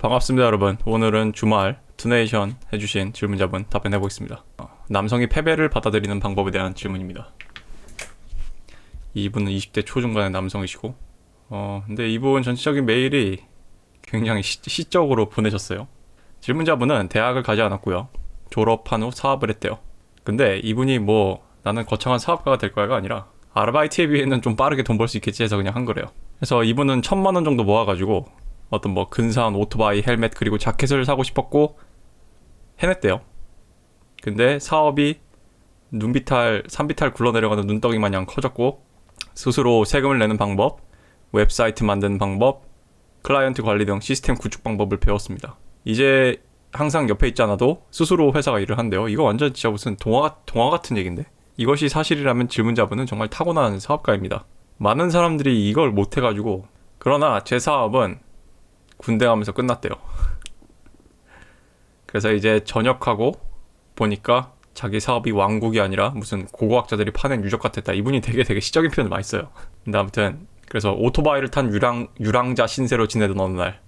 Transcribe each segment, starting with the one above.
반갑습니다 여러분. 오늘은 주말 투네이션 해주신 질문자분 답변해 보겠습니다. 남성이 패배를 받아들이는 방법에 대한 질문입니다. 이분은 20대 초중반의 남성이시고 근데 이분 전체적인 메일이 굉장히 시적으로 보내셨어요. 질문자분은 대학을 가지 않았고요, 졸업한 후 사업을 했대요. 근데 이분이 나는 거창한 사업가가 될 거야가 아니라 아르바이트에 비해는 좀 빠르게 돈 벌 수 있겠지 해서 그냥 한 거래요. 그래서 이분은 1,000만 원 정도 모아가지고 어떤 근사한 오토바이, 헬멧 그리고 자켓을 사고 싶었고 해냈대요. 근데 사업이 산비탈 굴러내려가는 눈덩이 마냥 커졌고, 스스로 세금을 내는 방법, 웹사이트 만드는 방법, 클라이언트 관리 등 시스템 구축 방법을 배웠습니다. 이제 항상 옆에 있지 않아도 스스로 회사가 일을 한대요. 이거 완전 진짜 무슨 동화 같은 얘기인데, 이것이 사실이라면 질문자분은 정말 타고난 사업가입니다. 많은 사람들이 이걸 못해가지고. 그러나 제 사업은 군대 가면서 끝났대요. 그래서 이제 전역하고 보니까 자기 사업이 왕국이 아니라 무슨 고고학자들이 파낸 유적 같았다. 이분이 되게 시적인 표현을 많이 써요. 근데 아무튼 그래서 오토바이를 탄 유랑자 신세로 지내던 어느 날,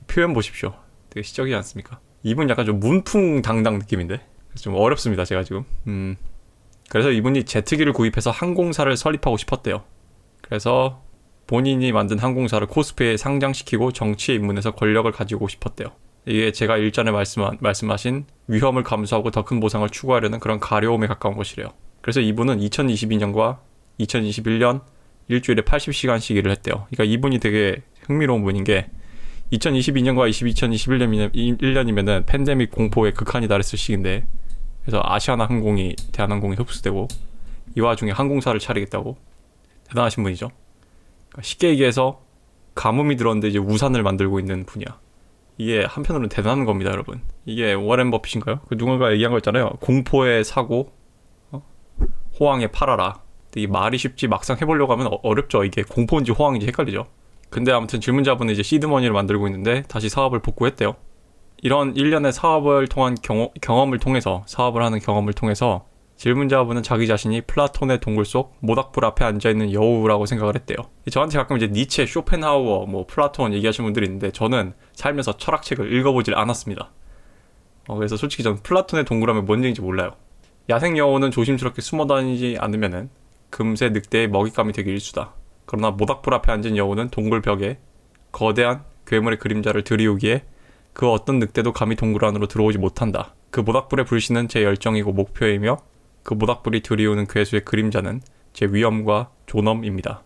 표현 보십시오. 되게 시적이지 않습니까? 이분 약간 좀 문풍당당 느낌인데, 그래서 좀 어렵습니다 제가 지금. 그래서 이분이 제트기를 구입해서 항공사를 설립하고 싶었대요. 그래서 본인이 만든 항공사를 코스피에 상장시키고 정치에 입문해서 권력을 가지고 싶었대요. 이게 제가 일전에 말씀하신 위험을 감수하고 더 큰 보상을 추구하려는 그런 가려움에 가까운 것이래요. 그래서 이분은 2022년과 2021년 일주일에 80시간씩 일을 했대요. 그러니까 이분이 되게 흥미로운 분인 게, 2022년과 2021년이면은 팬데믹 공포에 극한이 달했을 시기인데, 그래서 아시아나항공이 대한항공에 흡수되고 이 와중에 항공사를 차리겠다고. 대단하신 분이죠. 그러니까 쉽게 얘기해서 가뭄이 들었는데 이제 우산을 만들고 있는 분이야. 이게 한편으로는 대단한 겁니다 여러분. 이게 워렌 버핏인가요? 누군가 얘기한 거 있잖아요. 공포에 사고 호황에 팔아라. 이게 말이 쉽지 막상 해보려고 하면 어렵죠. 이게 공포인지 호황인지 헷갈리죠. 근데 아무튼 질문자분은 이제 시드머니를 만들고 있는데 다시 사업을 복구했대요. 이런 일련의 사업을 통한 경험을 통해서, 사업을 하는 경험을 통해서 질문자분은 자기 자신이 플라톤의 동굴 속 모닥불 앞에 앉아있는 여우라고 생각을 했대요. 저한테 가끔 이제 니체, 쇼펜하우어, 플라톤 얘기하시는 분들이 있는데, 저는 살면서 철학책을 읽어보질 않았습니다. 그래서 솔직히 저는 플라톤의 동굴하면 뭔 얘기인지 몰라요. 야생 여우는 조심스럽게 숨어다니지 않으면은 금세 늑대의 먹잇감이 되기 일쑤다. 그러나 모닥불 앞에 앉은 여우는 동굴 벽에 거대한 괴물의 그림자를 들이우기에 그 어떤 늑대도 감히 동굴 안으로 들어오지 못한다. 그 모닥불의 불씨는 제 열정이고 목표이며 그 모닥불이 들이우는 괴수의 그림자는 제 위엄과 존엄입니다.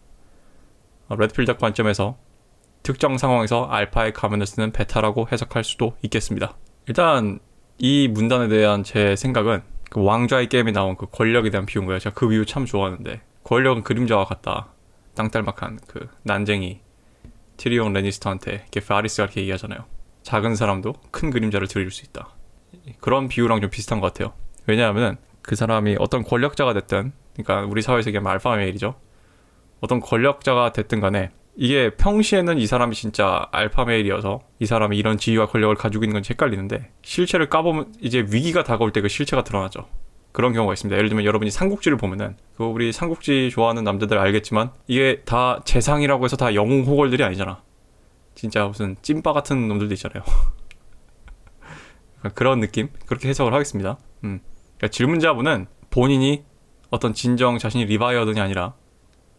레드필드적 관점에서 특정 상황에서 알파의 가면을 쓰는 베타라고 해석할 수도 있겠습니다. 일단 이 문단에 대한 제 생각은 그 왕좌의 게임에 나온 그 권력에 대한 비유인 거예요. 제가 그 비유 참 좋아하는데, 권력은 그림자와 같다. 땅딸막한 그 난쟁이 티리온 레니스터한테 게파리스가 이렇게 얘기하잖아요. 작은 사람도 큰 그림자를 들이울 수 있다. 그런 비유랑 좀 비슷한 것 같아요. 왜냐하면 그 사람이 어떤 권력자가 됐든, 그러니까 우리 사회에서 얘기하면 알파메일이죠. 어떤 권력자가 됐든 간에 이게 평시에는 이 사람이 진짜 알파메일이어서 이 사람이 이런 지위와 권력을 가지고 있는 건지 헷갈리는데, 실체를 까보면 이제 위기가 다가올 때 그 실체가 드러나죠. 그런 경우가 있습니다. 예를 들면 여러분이 삼국지를 보면은, 우리 삼국지 좋아하는 남자들 알겠지만 이게 다 재상이라고 해서 다 영웅 호걸들이 아니잖아. 진짜 무슨 찐빠 같은 놈들도 있잖아요. 그런 느낌? 그렇게 해석을 하겠습니다. 그러니까 질문자분은 본인이 어떤 진정 자신이 리바이어든이 아니라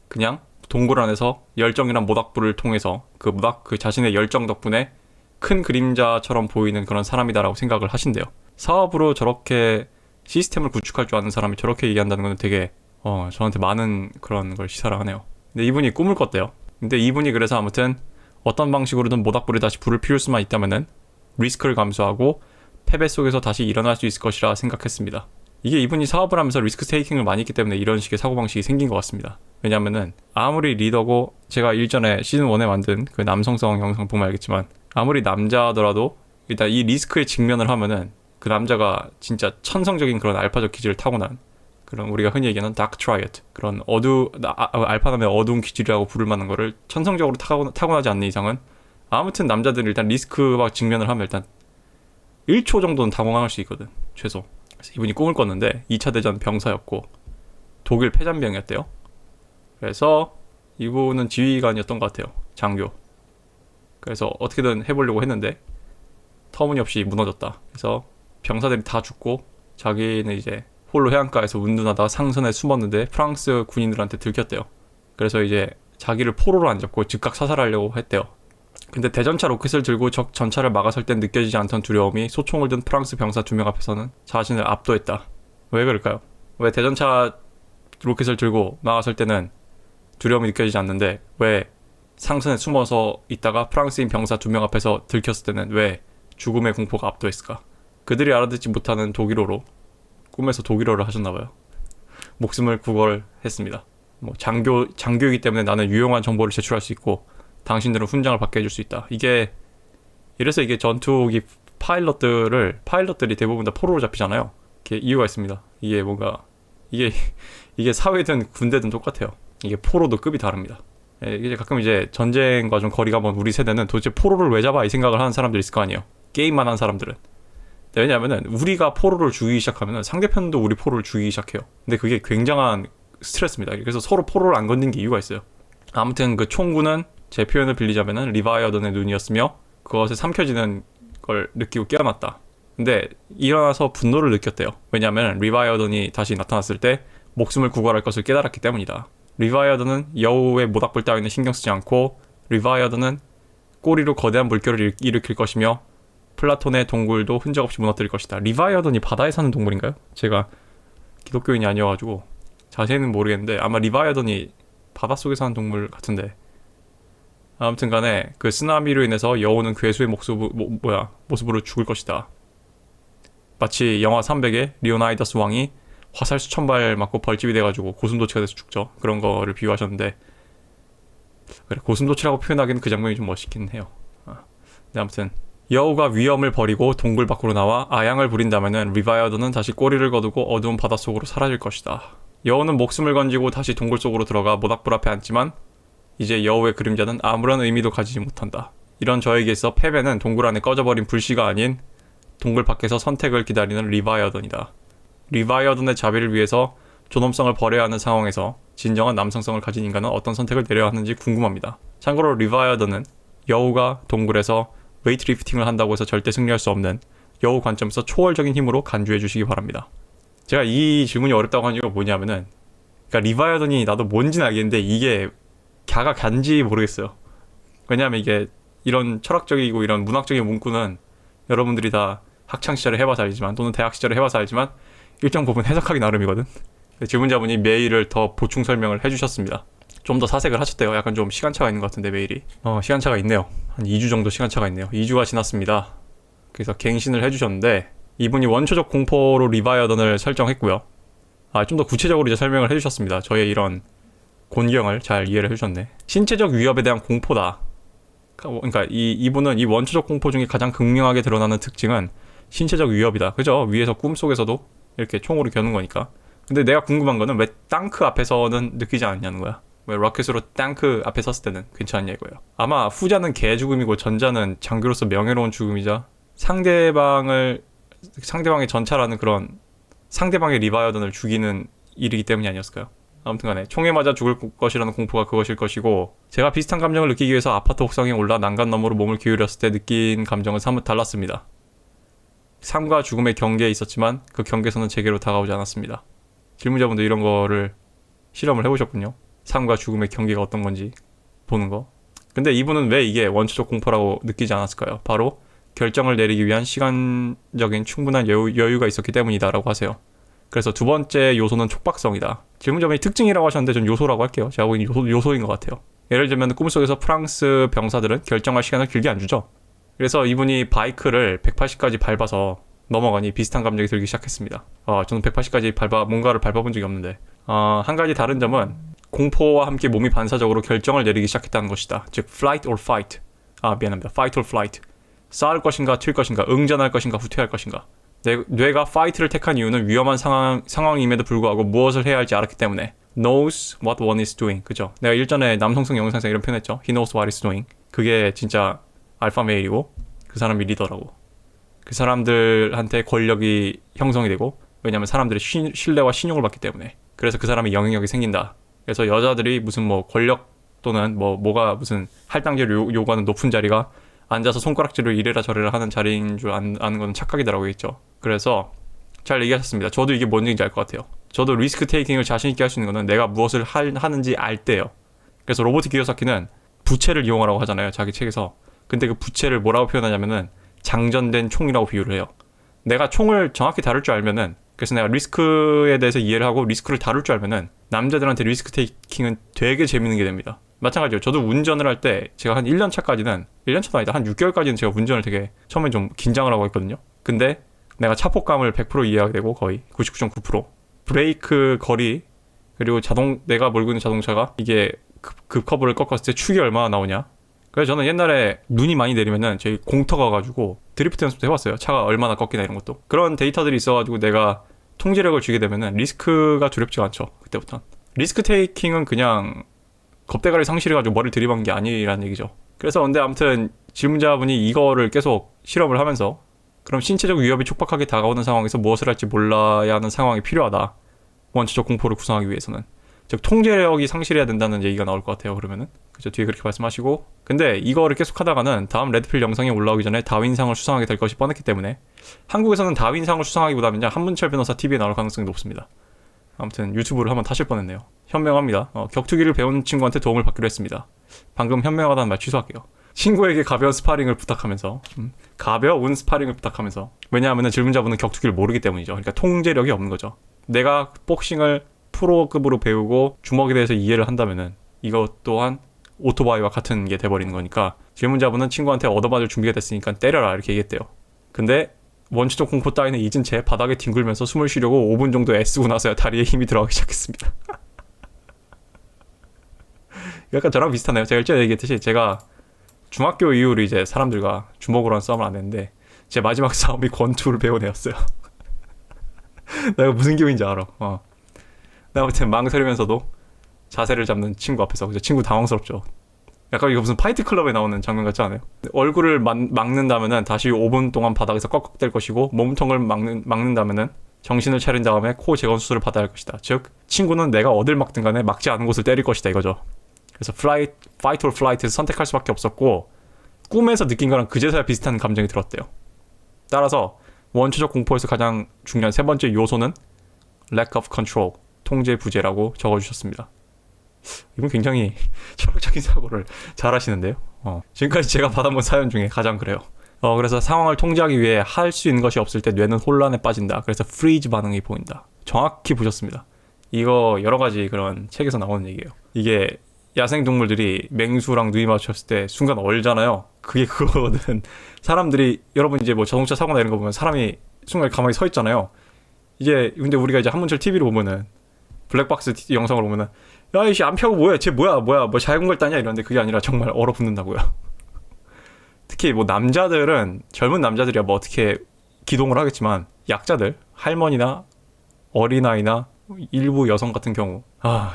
그냥 동굴 안에서 열정이란 모닥불을 통해서 그 자신의 열정 덕분에 큰 그림자처럼 보이는 그런 사람이다라고 생각을 하신대요. 사업으로 저렇게 시스템을 구축할 줄 아는 사람이 저렇게 얘기한다는 건 되게 저한테 많은 그런 걸 시사를 하네요. 근데 이분이 꿈을 꿨대요. 근데 이분이 그래서 아무튼 어떤 방식으로든 모닥불에 다시 불을 피울 수만 있다면은 리스크를 감수하고 패배 속에서 다시 일어날 수 있을 것이라 생각했습니다. 이게 이분이 사업을 하면서 리스크 테이킹을 많이 했기 때문에 이런 식의 사고방식이 생긴 것 같습니다. 왜냐면은 아무리 리더고, 제가 일전에 시즌1에 만든 그 남성성 영상 보면 알겠지만, 아무리 남자더라도 일단 이 리스크에 직면을 하면은 그 남자가 진짜 천성적인 그런 알파적 기질을 타고난, 그런 우리가 흔히 얘기하는 다크 트라이어트, 그런 알파남의 어두운 기질이라고 부를 만한 거를 천성적으로 타고나지 않는 이상은, 아무튼 남자들은 일단 리스크와 직면을 하면 일단 1초 정도는 당황할 수 있거든, 최소. 그래서 이분이 꿈을 꿨는데 2차 대전 병사였고 독일 폐잔병이었대요. 그래서 이분은 지휘관이었던 것 같아요. 장교. 그래서 어떻게든 해보려고 했는데 터무니없이 무너졌다. 그래서 병사들이 다 죽고 자기는 이제 홀로 해안가에서 운둔하다가 상선에 숨었는데 프랑스 군인들한테 들켰대요. 그래서 이제 자기를 포로로 안 잡고 즉각 사살하려고 했대요. 근데 대전차 로켓을 들고 적 전차를 막아설 땐 느껴지지 않던 두려움이 소총을 든 프랑스 병사 2명 앞에서는 자신을 압도했다. 왜 그럴까요? 왜 대전차 로켓을 들고 막아설 때는 두려움이 느껴지지 않는데 왜 상선에 숨어서 있다가 프랑스인 병사 2명 앞에서 들켰을 때는 왜 죽음의 공포가 압도했을까? 그들이 알아듣지 못하는 독일어로 꿈에서 독일어를 하셨나봐요. 목숨을 구걸했습니다. 뭐 장교이기 때문에 나는 유용한 정보를 제출할 수 있고 당신들은 훈장을 받게 해줄 수 있다. 이래서 이게 전투기 파일럿들이 대부분 다 포로로 잡히잖아요. 이게 이유가 있습니다. 이게 뭔가 이게 사회든 군대든 똑같아요. 이게 포로도 급이 다릅니다. 이제 가끔 이제 전쟁과 좀 거리가 먼 우리 세대는 도대체 포로를 왜 잡아 이 생각을 하는 사람들이 있을 거 아니에요. 게임만 한 사람들은. 왜냐하면은 우리가 포로를 죽이기 시작하면은 상대편도 우리 포로를 죽이기 시작해요. 근데 그게 굉장한 스트레스입니다. 그래서 서로 포로를 안 건든 게 이유가 있어요. 아무튼 그 총구는 제 표현을 빌리자면은 리바이어던의 눈이었으며 그것에 삼켜지는 걸 느끼고 깨어났다. 근데 일어나서 분노를 느꼈대요. 왜냐하면 리바이어던이 다시 나타났을 때 목숨을 구걸할 것을 깨달았기 때문이다. 리바이어던은 여우의 모닥불 따위는 신경 쓰지 않고 리바이어던은 꼬리로 거대한 물결을 일으킬 것이며 플라톤의 동굴도 흔적 없이 무너뜨릴 것이다. 리바이어던이 바다에 사는 동물인가요? 제가 기독교인이 아니어가지고 자세히는 모르겠는데 아마 리바이어던이 바닷속에 사는 동물 같은데 아무튼 간에 그 쓰나미로 인해서 여우는 괴수의 모습으로 죽을 것이다. 마치 영화 300의 리오나이더스 왕이 화살 수천 발 맞고 벌집이 돼가지고 고슴도치가 돼서 죽죠. 그런 거를 비유하셨는데 그래 고슴도치라고 표현하기는 그 장면이 좀 멋있긴 해요. 근데 아무튼 여우가 위험을 버리고 동굴 밖으로 나와 아양을 부린다면은 리바이어던은 다시 꼬리를 거두고 어두운 바닷속으로 사라질 것이다. 여우는 목숨을 건지고 다시 동굴 속으로 들어가 모닥불 앞에 앉지만 이제 여우의 그림자는 아무런 의미도 가지지 못한다. 이런 저에게서 패배는 동굴 안에 꺼져버린 불씨가 아닌 동굴 밖에서 선택을 기다리는 리바이어던이다. 리바이어던의 자비를 위해서 존엄성을 버려야 하는 상황에서 진정한 남성성을 가진 인간은 어떤 선택을 내려야 하는지 궁금합니다. 참고로 리바이어던은 여우가 동굴에서 웨이트리프팅을 한다고 해서 절대 승리할 수 없는 여우 관점에서 초월적인 힘으로 간주해 주시기 바랍니다. 제가 이 질문이 어렵다고 한 이유가 뭐냐면은 그러니까 리바이어던이 나도 뭔지는 알겠는데 이게 갸가 간지 모르겠어요. 왜냐하면 이게 이런 철학적이고 이런 문학적인 문구는 여러분들이 다 학창시절에 해봐서 알지만 또는 대학시절에 해봐서 알지만 일정 부분 해석하기 나름이거든. 질문자분이 메일을 더 보충 설명을 해주셨습니다. 좀 더 사색을 하셨대요. 약간 좀 시간차가 있는 것 같은데 메일이. 시간차가 있네요. 한 2주 정도 시간차가 있네요. 2주가 지났습니다. 그래서 갱신을 해주셨는데 이분이 원초적 공포로 리바이어던을 설정했고요. 좀 더 구체적으로 이제 설명을 해주셨습니다. 저의 이런 곤경을 잘 이해를 해주셨네. 신체적 위협에 대한 공포다. 그러니까 이분은 이 원초적 공포 중에 가장 극명하게 드러나는 특징은 신체적 위협이다. 그죠? 위에서 꿈속에서도 이렇게 총으로 겨눈 거니까. 근데 내가 궁금한 거는 왜 땅크 앞에서는 느끼지 않냐는 거야. 왜 로켓으로 땅크 앞에 섰을 때는 괜찮냐 이거예요. 아마 후자는 개 죽음이고 전자는 장교로서 명예로운 죽음이자 상대방의 전차라는 그런 상대방의 리바이어던을 죽이는 일이기 때문이 아니었을까요? 아무튼 간에 총에 맞아 죽을 것이라는 공포가 그것일 것이고 제가 비슷한 감정을 느끼기 위해서 아파트 옥상에 올라 난간 너머로 몸을 기울였을 때 느낀 감정은 사뭇 달랐습니다. 삶과 죽음의 경계에 있었지만 그 경계선은 제게로 다가오지 않았습니다. 질문자분도 이런 거를 실험을 해보셨군요. 삶과 죽음의 경계가 어떤 건지 보는 거. 근데 이분은 왜 이게 원초적 공포라고 느끼지 않았을까요? 바로 결정을 내리기 위한 시간적인 충분한 여유가 있었기 때문이다라고 하세요. 그래서 두 번째 요소는 촉박성이다. 질문자분이 특징이라고 하셨는데 전 요소라고 할게요. 제가 보기엔 요소인 것 같아요. 예를 들면 꿈속에서 프랑스 병사들은 결정할 시간을 길게 안 주죠. 그래서 이분이 바이크를 180까지 밟아서 넘어가니 비슷한 감정이 들기 시작했습니다. 저는 180까지 뭔가를 밟아본 적이 없는데 한 가지 다른 점은 공포와 함께 몸이 반사적으로 결정을 내리기 시작했다는 것이다. 즉 flight or fight. 미안합니다. fight or flight. 싸울 것인가 튈 것인가, 응전할 것인가 후퇴할 것인가. 뇌가 fight를 택한 이유는 위험한 상황임에도 불구하고 무엇을 해야 할지 알았기 때문에 knows what one is doing. 그죠? 내가 일전에 남성성 영상에서 이런 표현했죠. He knows what is doing. 그게 진짜 알파 메일이고 그 사람이 리더라고. 그 사람들한테 권력이 형성이 되고 왜냐면 사람들의 신뢰와 신용을 받기 때문에. 그래서 그 사람이 영향력이 생긴다. 그래서 여자들이 무슨 권력 또는 뭐가 무슨 할당제를 요구하는 높은 자리가 앉아서 손가락질을 이래라 저래라 하는 자리인 줄 아는 건 착각이더라고요, 했죠. 그래서 잘 얘기하셨습니다. 저도 이게 뭔 얘기인지 알 것 같아요. 저도 리스크 테이킹을 자신 있게 할 수 있는 거는 내가 무엇을 하는지 알 때요. 그래서 로버트 기요사키는 부채를 이용하라고 하잖아요, 자기 책에서. 근데 그 부채를 뭐라고 표현하냐면은 장전된 총이라고 비유를 해요. 내가 총을 정확히 다룰 줄 알면은, 그래서 내가 리스크에 대해서 이해를 하고 리스크를 다룰 줄 알면은 남자들한테 리스크 테이킹은 되게 재밌는 게 됩니다. 마찬가지로 저도 운전을 할 때 제가 한 1년 차까지는, 1년 차도 아니다, 한 6개월까지는 제가 운전을 되게 처음에 좀 긴장을 하고 했거든요. 근데 내가 차폭감을 100% 이해하게 되고, 거의 99.9%. 브레이크 거리, 그리고 내가 몰고 있는 자동차가 이게 급커브를 꺾었을 때 축이 얼마나 나오냐. 그래서 저는 옛날에 눈이 많이 내리면은 저희 공터 가가지고 드리프트 연습도 해봤어요. 차가 얼마나 꺾이나 이런 것도. 그런 데이터들이 있어가지고 내가 통제력을 주게 되면은 리스크가 두렵지가 않죠. 그때부터. 리스크 테이킹은 그냥 겁대가리 상실해가지고 머리를 들이박는 게 아니라는 얘기죠. 그래서 근데 아무튼 질문자분이 이거를 계속 실험을 하면서, 그럼 신체적 위협이 촉박하게 다가오는 상황에서 무엇을 할지 몰라야 하는 상황이 필요하다. 원초적 공포를 구성하기 위해서는. 즉 통제력이 상실해야 된다는 얘기가 나올 것 같아요. 그러면은 그죠, 뒤에 그렇게 말씀하시고. 근데 이거를 계속 하다가는 다음 레드필 영상이 올라오기 전에 다윈상을 수상하게 될 것이 뻔했기 때문에 한국에서는 다윈상을 수상하기보다는 그냥 한문철 변호사 TV에 나올 가능성이 높습니다. 아무튼 유튜브를 한번 타실 뻔했네요. 현명합니다. 격투기를 배운 친구한테 도움을 받기로 했습니다. 방금 현명하다는 말 취소할게요. 친구에게 가벼운 스파링을 부탁하면서, 가벼운 스파링을 부탁하면서. 왜냐하면 질문자분은 격투기를 모르기 때문이죠. 그러니까 통제력이 없는 거죠. 내가 복싱을 프로급으로 배우고 주먹에 대해서 이해를 한다면은 이것 또한 오토바이와 같은 게 돼버리는 거니까, 질문자분은 친구한테 얻어맞을 준비가 됐으니까 때려라 이렇게 얘기했대요. 근데 원초적 공포 따위는 잊은 채 바닥에 뒹굴면서 숨을 쉬려고 5분 정도 애쓰고 나서야 다리에 힘이 들어가기 시작했습니다. 약간 저랑 비슷하네요. 제가 일전에 얘기했듯이 제가 중학교 이후로 이제 사람들과 주먹으로 한 싸움을 안 했는데 제 마지막 싸움이 권투를 배운 애였어요. 내가 무슨 기분인지 알아. 내가 아무튼 망설이면서도 자세를 잡는 친구 앞에서, 그죠? 친구 당황스럽죠. 약간 이거 무슨 파이트 클럽에 나오는 장면 같지 않아요? 얼굴을 막는다면은 다시 5분 동안 바닥에서 꺽꺽댈 것이고, 몸통을 막는다면은 정신을 차린 다음에 코 재건 수술을 받아야 할 것이다. 즉 친구는 내가 어딜 막든 간에 막지 않은 곳을 때릴 것이다 이거죠. 그래서 fight or flight에서 선택할 수밖에 없었고, 꿈에서 느낀 거랑 그제서야 비슷한 감정이 들었대요. 따라서 원초적 공포에서 가장 중요한 세 번째 요소는 lack of control, 통제 부재라고 적어주셨습니다. 이분 굉장히 철학적인 사고를 잘 하시는데요. 지금까지 제가 받아본 사연 중에 가장 그래요. 그래서 상황을 통제하기 위해 할 수 있는 것이 없을 때 뇌는 혼란에 빠진다. 그래서 프리즈 반응이 보인다. 정확히 보셨습니다. 이거 여러 가지 그런 책에서 나오는 얘기예요. 이게 야생동물들이 맹수랑 눈이 마주쳤을 때 순간 얼잖아요. 그게 그거거든. 사람들이, 여러분 이제 뭐 자동차 사고나 이런 거 보면 사람이 순간 가만히 서 있잖아요. 이제 근데 우리가 이제 한문철 TV로 보면은, 블랙박스 영상을 보면은, 야 이씨 안 펴고 뭐야, 쟤 뭐야 뭐 자연공갈단이야 이러는데 그게 아니라 정말 얼어붙는다고요. 특히 뭐 남자들은, 젊은 남자들이야 뭐 어떻게 기동을 하겠지만, 약자들, 할머니나 어린아이나 일부 여성 같은 경우,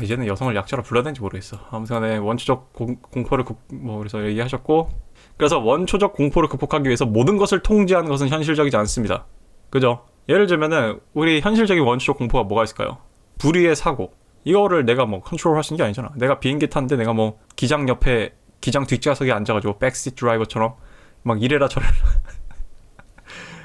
이제는 여성을 약자로 불러야 되는지 모르겠어. 아무튼 원초적 공포를 그래서 얘기하셨고, 그래서 원초적 공포를 극복하기 위해서 모든 것을 통제하는 것은 현실적이지 않습니다. 그죠? 예를 들면은 우리 현실적인 원초적 공포가 뭐가 있을까요? 불의의 사고. 이거를 내가 뭐 컨트롤 할 수 있는 게 아니잖아. 내가 비행기 탔는데 내가 뭐 기장 뒷좌석에 앉아가지고 백시트 드라이버처럼 막 이래라 저래라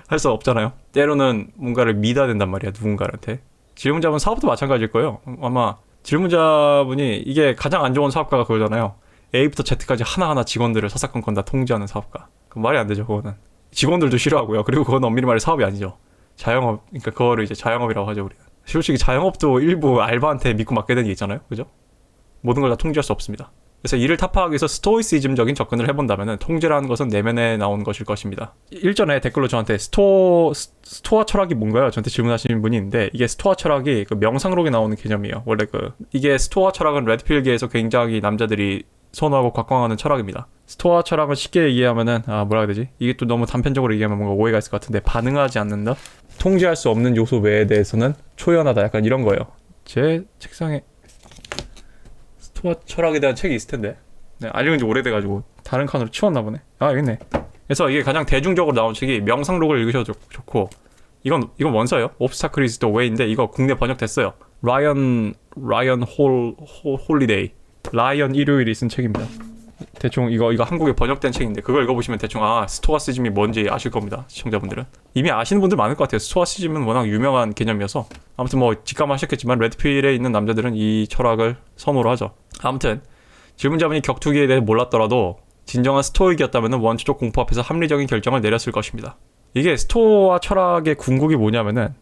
할 수 없잖아요. 때로는 뭔가를 믿어야 된단 말이야, 누군가한테. 질문자분 사업도 마찬가지일 거예요. 아마 질문자분이 이게 가장 안 좋은 사업가가 그거잖아요. A부터 Z까지 하나하나 직원들을 사사건건 다 통제하는 사업가. 말이 안 되죠, 그거는. 직원들도 싫어하고요. 그리고 그건 엄밀히 말해 사업이 아니죠. 자영업, 그러니까 그거를 이제 자영업이라고 하죠, 우리는. 솔직히 자영업도 일부 알바한테 믿고 맡게 되는 게 있잖아요, 그죠? 모든 걸 다 통제할 수 없습니다. 그래서 이를 타파하기 위해서 스토이시즘적인 접근을 해본다면 통제라는 것은 내면에 나온 것일 것입니다. 일전에 댓글로 저한테 스토아 철학이 뭔가요? 저한테 질문하신 분이 있는데, 이게 스토아 철학이 그 명상록에 나오는 개념이에요. 원래 이게 스토아 철학은 레드필계에서 굉장히 남자들이 선호하고 곽광하는 철학입니다. 스토아 철학을 쉽게 이해하면은, 뭐라 해야 되지? 이게 또 너무 단편적으로 얘기하면 뭔가 오해가 있을 것 같은데, 반응하지 않는다? 통제할 수 없는 요소 외에 대해서는 초연하다. 약간 이런 거예요. 제 책상에 스토아 철학에 대한 책이 있을 텐데, 안 읽은 지 오래돼가지고 다른 칸으로 치웠나 보네. 여기 있네. 그래서 이게 가장 대중적으로 나온 책이 명상록을 읽으셔도 좋고, 이건 원서예요. Obstacle is the Way인데 이거 국내 번역됐어요. 라이언 홀리데이, 라이언 일요일이 쓴 책입니다. 대충 이거 한국에 번역된 책인데 그걸 읽어보시면 대충 스토아시즘이 뭔지 아실 겁니다. 시청자분들은 이미 아시는 분들 많을 것 같아요. 스토아시즘은 워낙 유명한 개념이어서. 아무튼 뭐 직감하셨겠지만 레드필에 있는 남자들은 이 철학을 선호를 하죠. 아무튼 질문자분이 격투기에 대해 몰랐더라도 진정한 스토익이었다면 원초적 공포 앞에서 합리적인 결정을 내렸을 것입니다. 이게 스토아 철학의 궁극이 뭐냐면은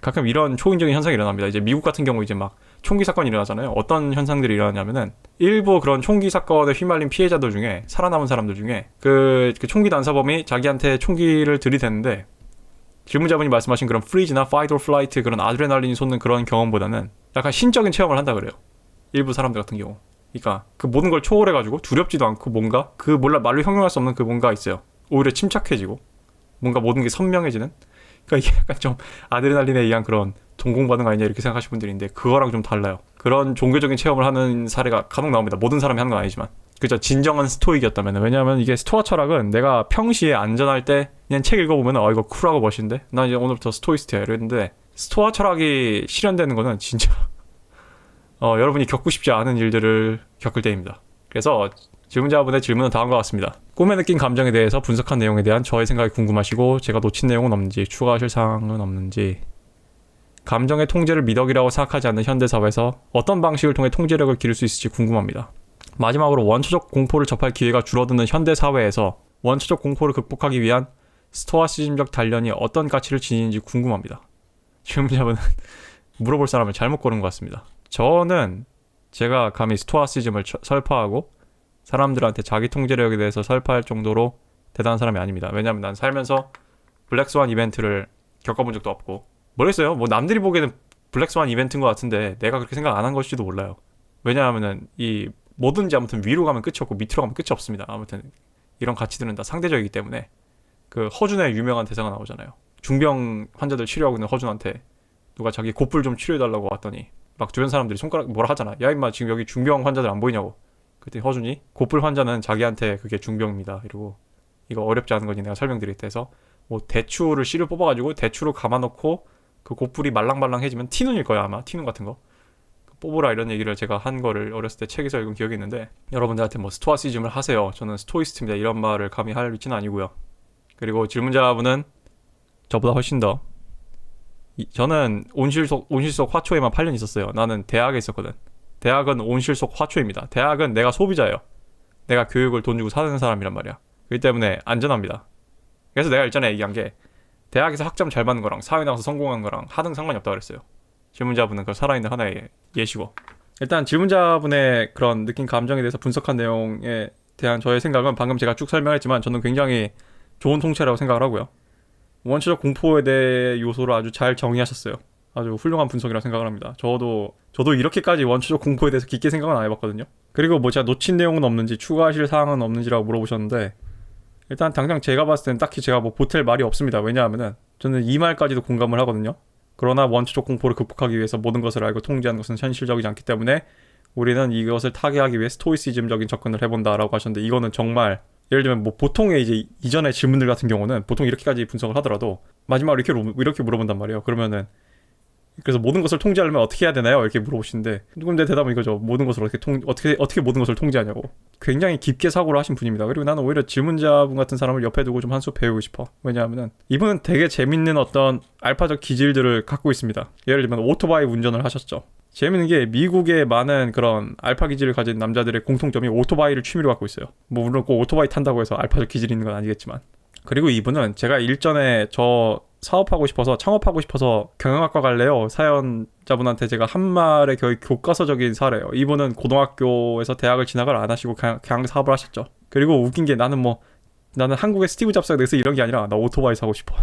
가끔 이런 초인적인 현상이 일어납니다. 이제 미국 같은 경우 이제 막 총기 사건이 일어나잖아요. 어떤 현상들이 일어나냐면은 일부 그런 총기 사건에 휘말린 피해자들 중에 살아남은 사람들 중에 그 총기 난사범이 자기한테 총기를 들이대는데 질문자분이 말씀하신 그런 프리즈나 파이트 or 플라이트 그런 아드레날린이 솟는 그런 경험보다는 약간 신적인 체험을 한다 그래요. 일부 사람들 같은 경우. 그러니까 그 모든 걸 초월해가지고 두렵지도 않고 뭔가 그 몰라 말로 형용할 수 없는 그 뭔가 있어요. 오히려 침착해지고 뭔가 모든 게 선명해지는. 그러니까 이게 약간 좀 아드레날린에 의한 그런 동공 반응 아니냐 이렇게 생각하시는 분들이 있는데 그거랑 좀 달라요. 그런 종교적인 체험을 하는 사례가 간혹 나옵니다. 모든 사람이 하는 건 아니지만. 그죠. 진정한 스토익이었다면. 왜냐하면 이게 스토아 철학은 내가 평시에 안전할 때 그냥 책 읽어보면 이거 쿨하고 멋있는데 나 이제 오늘부터 스토이스트야 이랬는데 스토아 철학이 실현되는 거는 진짜 여러분이 겪고 싶지 않은 일들을 겪을 때입니다. 그래서 질문자분의 질문은 다음과 같습니다. 꿈에 느낀 감정에 대해서 분석한 내용에 대한 저의 생각이 궁금하시고 제가 놓친 내용은 없는지 추가하실 사항은 없는지 감정의 통제를 미덕이라고 생각하지 않는 현대사회에서 어떤 방식을 통해 통제력을 기를 수 있을지 궁금합니다. 마지막으로 원초적 공포를 접할 기회가 줄어드는 현대사회에서 원초적 공포를 극복하기 위한 스토아시즘적 단련이 어떤 가치를 지니는지 궁금합니다. 질문자분은 물어볼 사람을 잘못 고른 것 같습니다. 저는 제가 감히 스토아시즘을 설파하고 사람들한테 자기 통제력에 대해서 설파할 정도로 대단한 사람이 아닙니다. 왜냐하면 난 살면서 블랙스완 이벤트를 겪어본 적도 없고 모르겠어요. 뭐 남들이 보기에는 블랙스완 이벤트인 것 같은데 내가 그렇게 생각 안 한 것일지도 몰라요. 왜냐하면은 이 뭐든지 아무튼 위로 가면 끝이 없고 밑으로 가면 끝이 없습니다. 아무튼 이런 가치들은 다 상대적이기 때문에 그 허준의 유명한 대사가 나오잖아요. 중병 환자들 치료하고 있는 허준한테 누가 자기 고뿔 좀 치료해달라고 왔더니 막 주변 사람들이 손가락 뭐라 하잖아. 야 임마 지금 여기 중병 환자들 안 보이냐고. 그때 허준이 고뿔 환자는 자기한테 그게 중병입니다. 이러고 이거 어렵지 않은 거지 내가 설명드리겠다 해서 뭐 대추를 씨를 뽑아가지고 대추를 감아놓고 그 고뿔이 말랑말랑해지면 티눈일 거야 아마. 티눈 같은 거 뽑으라 이런 얘기를 제가 한 거를 어렸을 때 책에서 읽은 기억이 있는데 여러분들한테 뭐 스토아시즘을 하세요. 저는 스토이스트입니다. 이런 말을 감히 할 위치는 아니고요. 그리고 질문자분은 저보다 훨씬 더 저는 온실속 화초에만 8년 있었어요. 나는 대학에 있었거든. 대학은 온실속 화초입니다. 대학은 내가 소비자예요. 내가 교육을 돈 주고 사는 사람이란 말이야. 그렇기 때문에 안전합니다. 그래서 내가 일전에 얘기한 게 대학에서 학점 잘 받는 거랑 사회 나가서 성공한 거랑 하등 상관이 없다고 그랬어요. 질문자분은 그 살아있는 하나의 예시고. 일단 질문자분의 그런 느낀 감정에 대해서 분석한 내용에 대한 저의 생각은 방금 제가 쭉 설명했지만 저는 굉장히 좋은 통찰이라고 생각을 하고요. 원초적 공포에 대해 요소를 아주 잘 정의하셨어요. 아주 훌륭한 분석이라고 생각을 합니다. 저도 이렇게까지 원초적 공포에 대해서 깊게 생각은 안 해봤거든요. 그리고 뭐 제가 놓친 내용은 없는지 추가하실 사항은 없는지라고 물어보셨는데 일단 당장 제가 봤을 때는 딱히 제가 뭐 보탤 말이 없습니다. 왜냐하면은 저는 이 말까지도 공감을 하거든요. 그러나 원초적 공포를 극복하기 위해서 모든 것을 알고 통제하는 것은 현실적이지 않기 때문에 우리는 이것을 타개하기 위해 스토이시즘적인 접근을 해본다라고 하셨는데 이거는 정말 예를 들면 뭐 보통의 이제 이전의 질문들 같은 경우는 보통 이렇게까지 분석을 하더라도 마지막으로 이렇게 물어본단 말이에요. 그러면은 그래서 모든 것을 통제하려면 어떻게 해야 되나요? 이렇게 물어보시는데 조금 내 대답은 이거죠. 모든 것을 어떻게 모든 것을 통제하냐고. 굉장히 깊게 사고를 하신 분입니다. 그리고 나는 오히려 질문자분 같은 사람을 옆에 두고 좀 한 수 배우고 싶어. 왜냐하면은 이분은 되게 재밌는 어떤 알파적 기질들을 갖고 있습니다. 예를 들면 오토바이 운전을 하셨죠. 재밌는 게 미국의 많은 그런 알파 기질을 가진 남자들의 공통점이 오토바이를 취미로 갖고 있어요. 뭐 물론 꼭 오토바이 탄다고 해서 알파적 기질이 있는 건 아니겠지만. 그리고 이분은 제가 일전에 저 사업하고 싶어서 창업하고 싶어서 경영학과 갈래요. 사연자분한테 제가 한 말에 거의 교과서적인 사례예요. 이분은 고등학교에서 대학을 진학을 안 하시고 그냥 사업을 하셨죠. 그리고 웃긴 게 나는 한국의 스티브 잡스가 돼서 이런 게 아니라 나 오토바이 사고 싶어.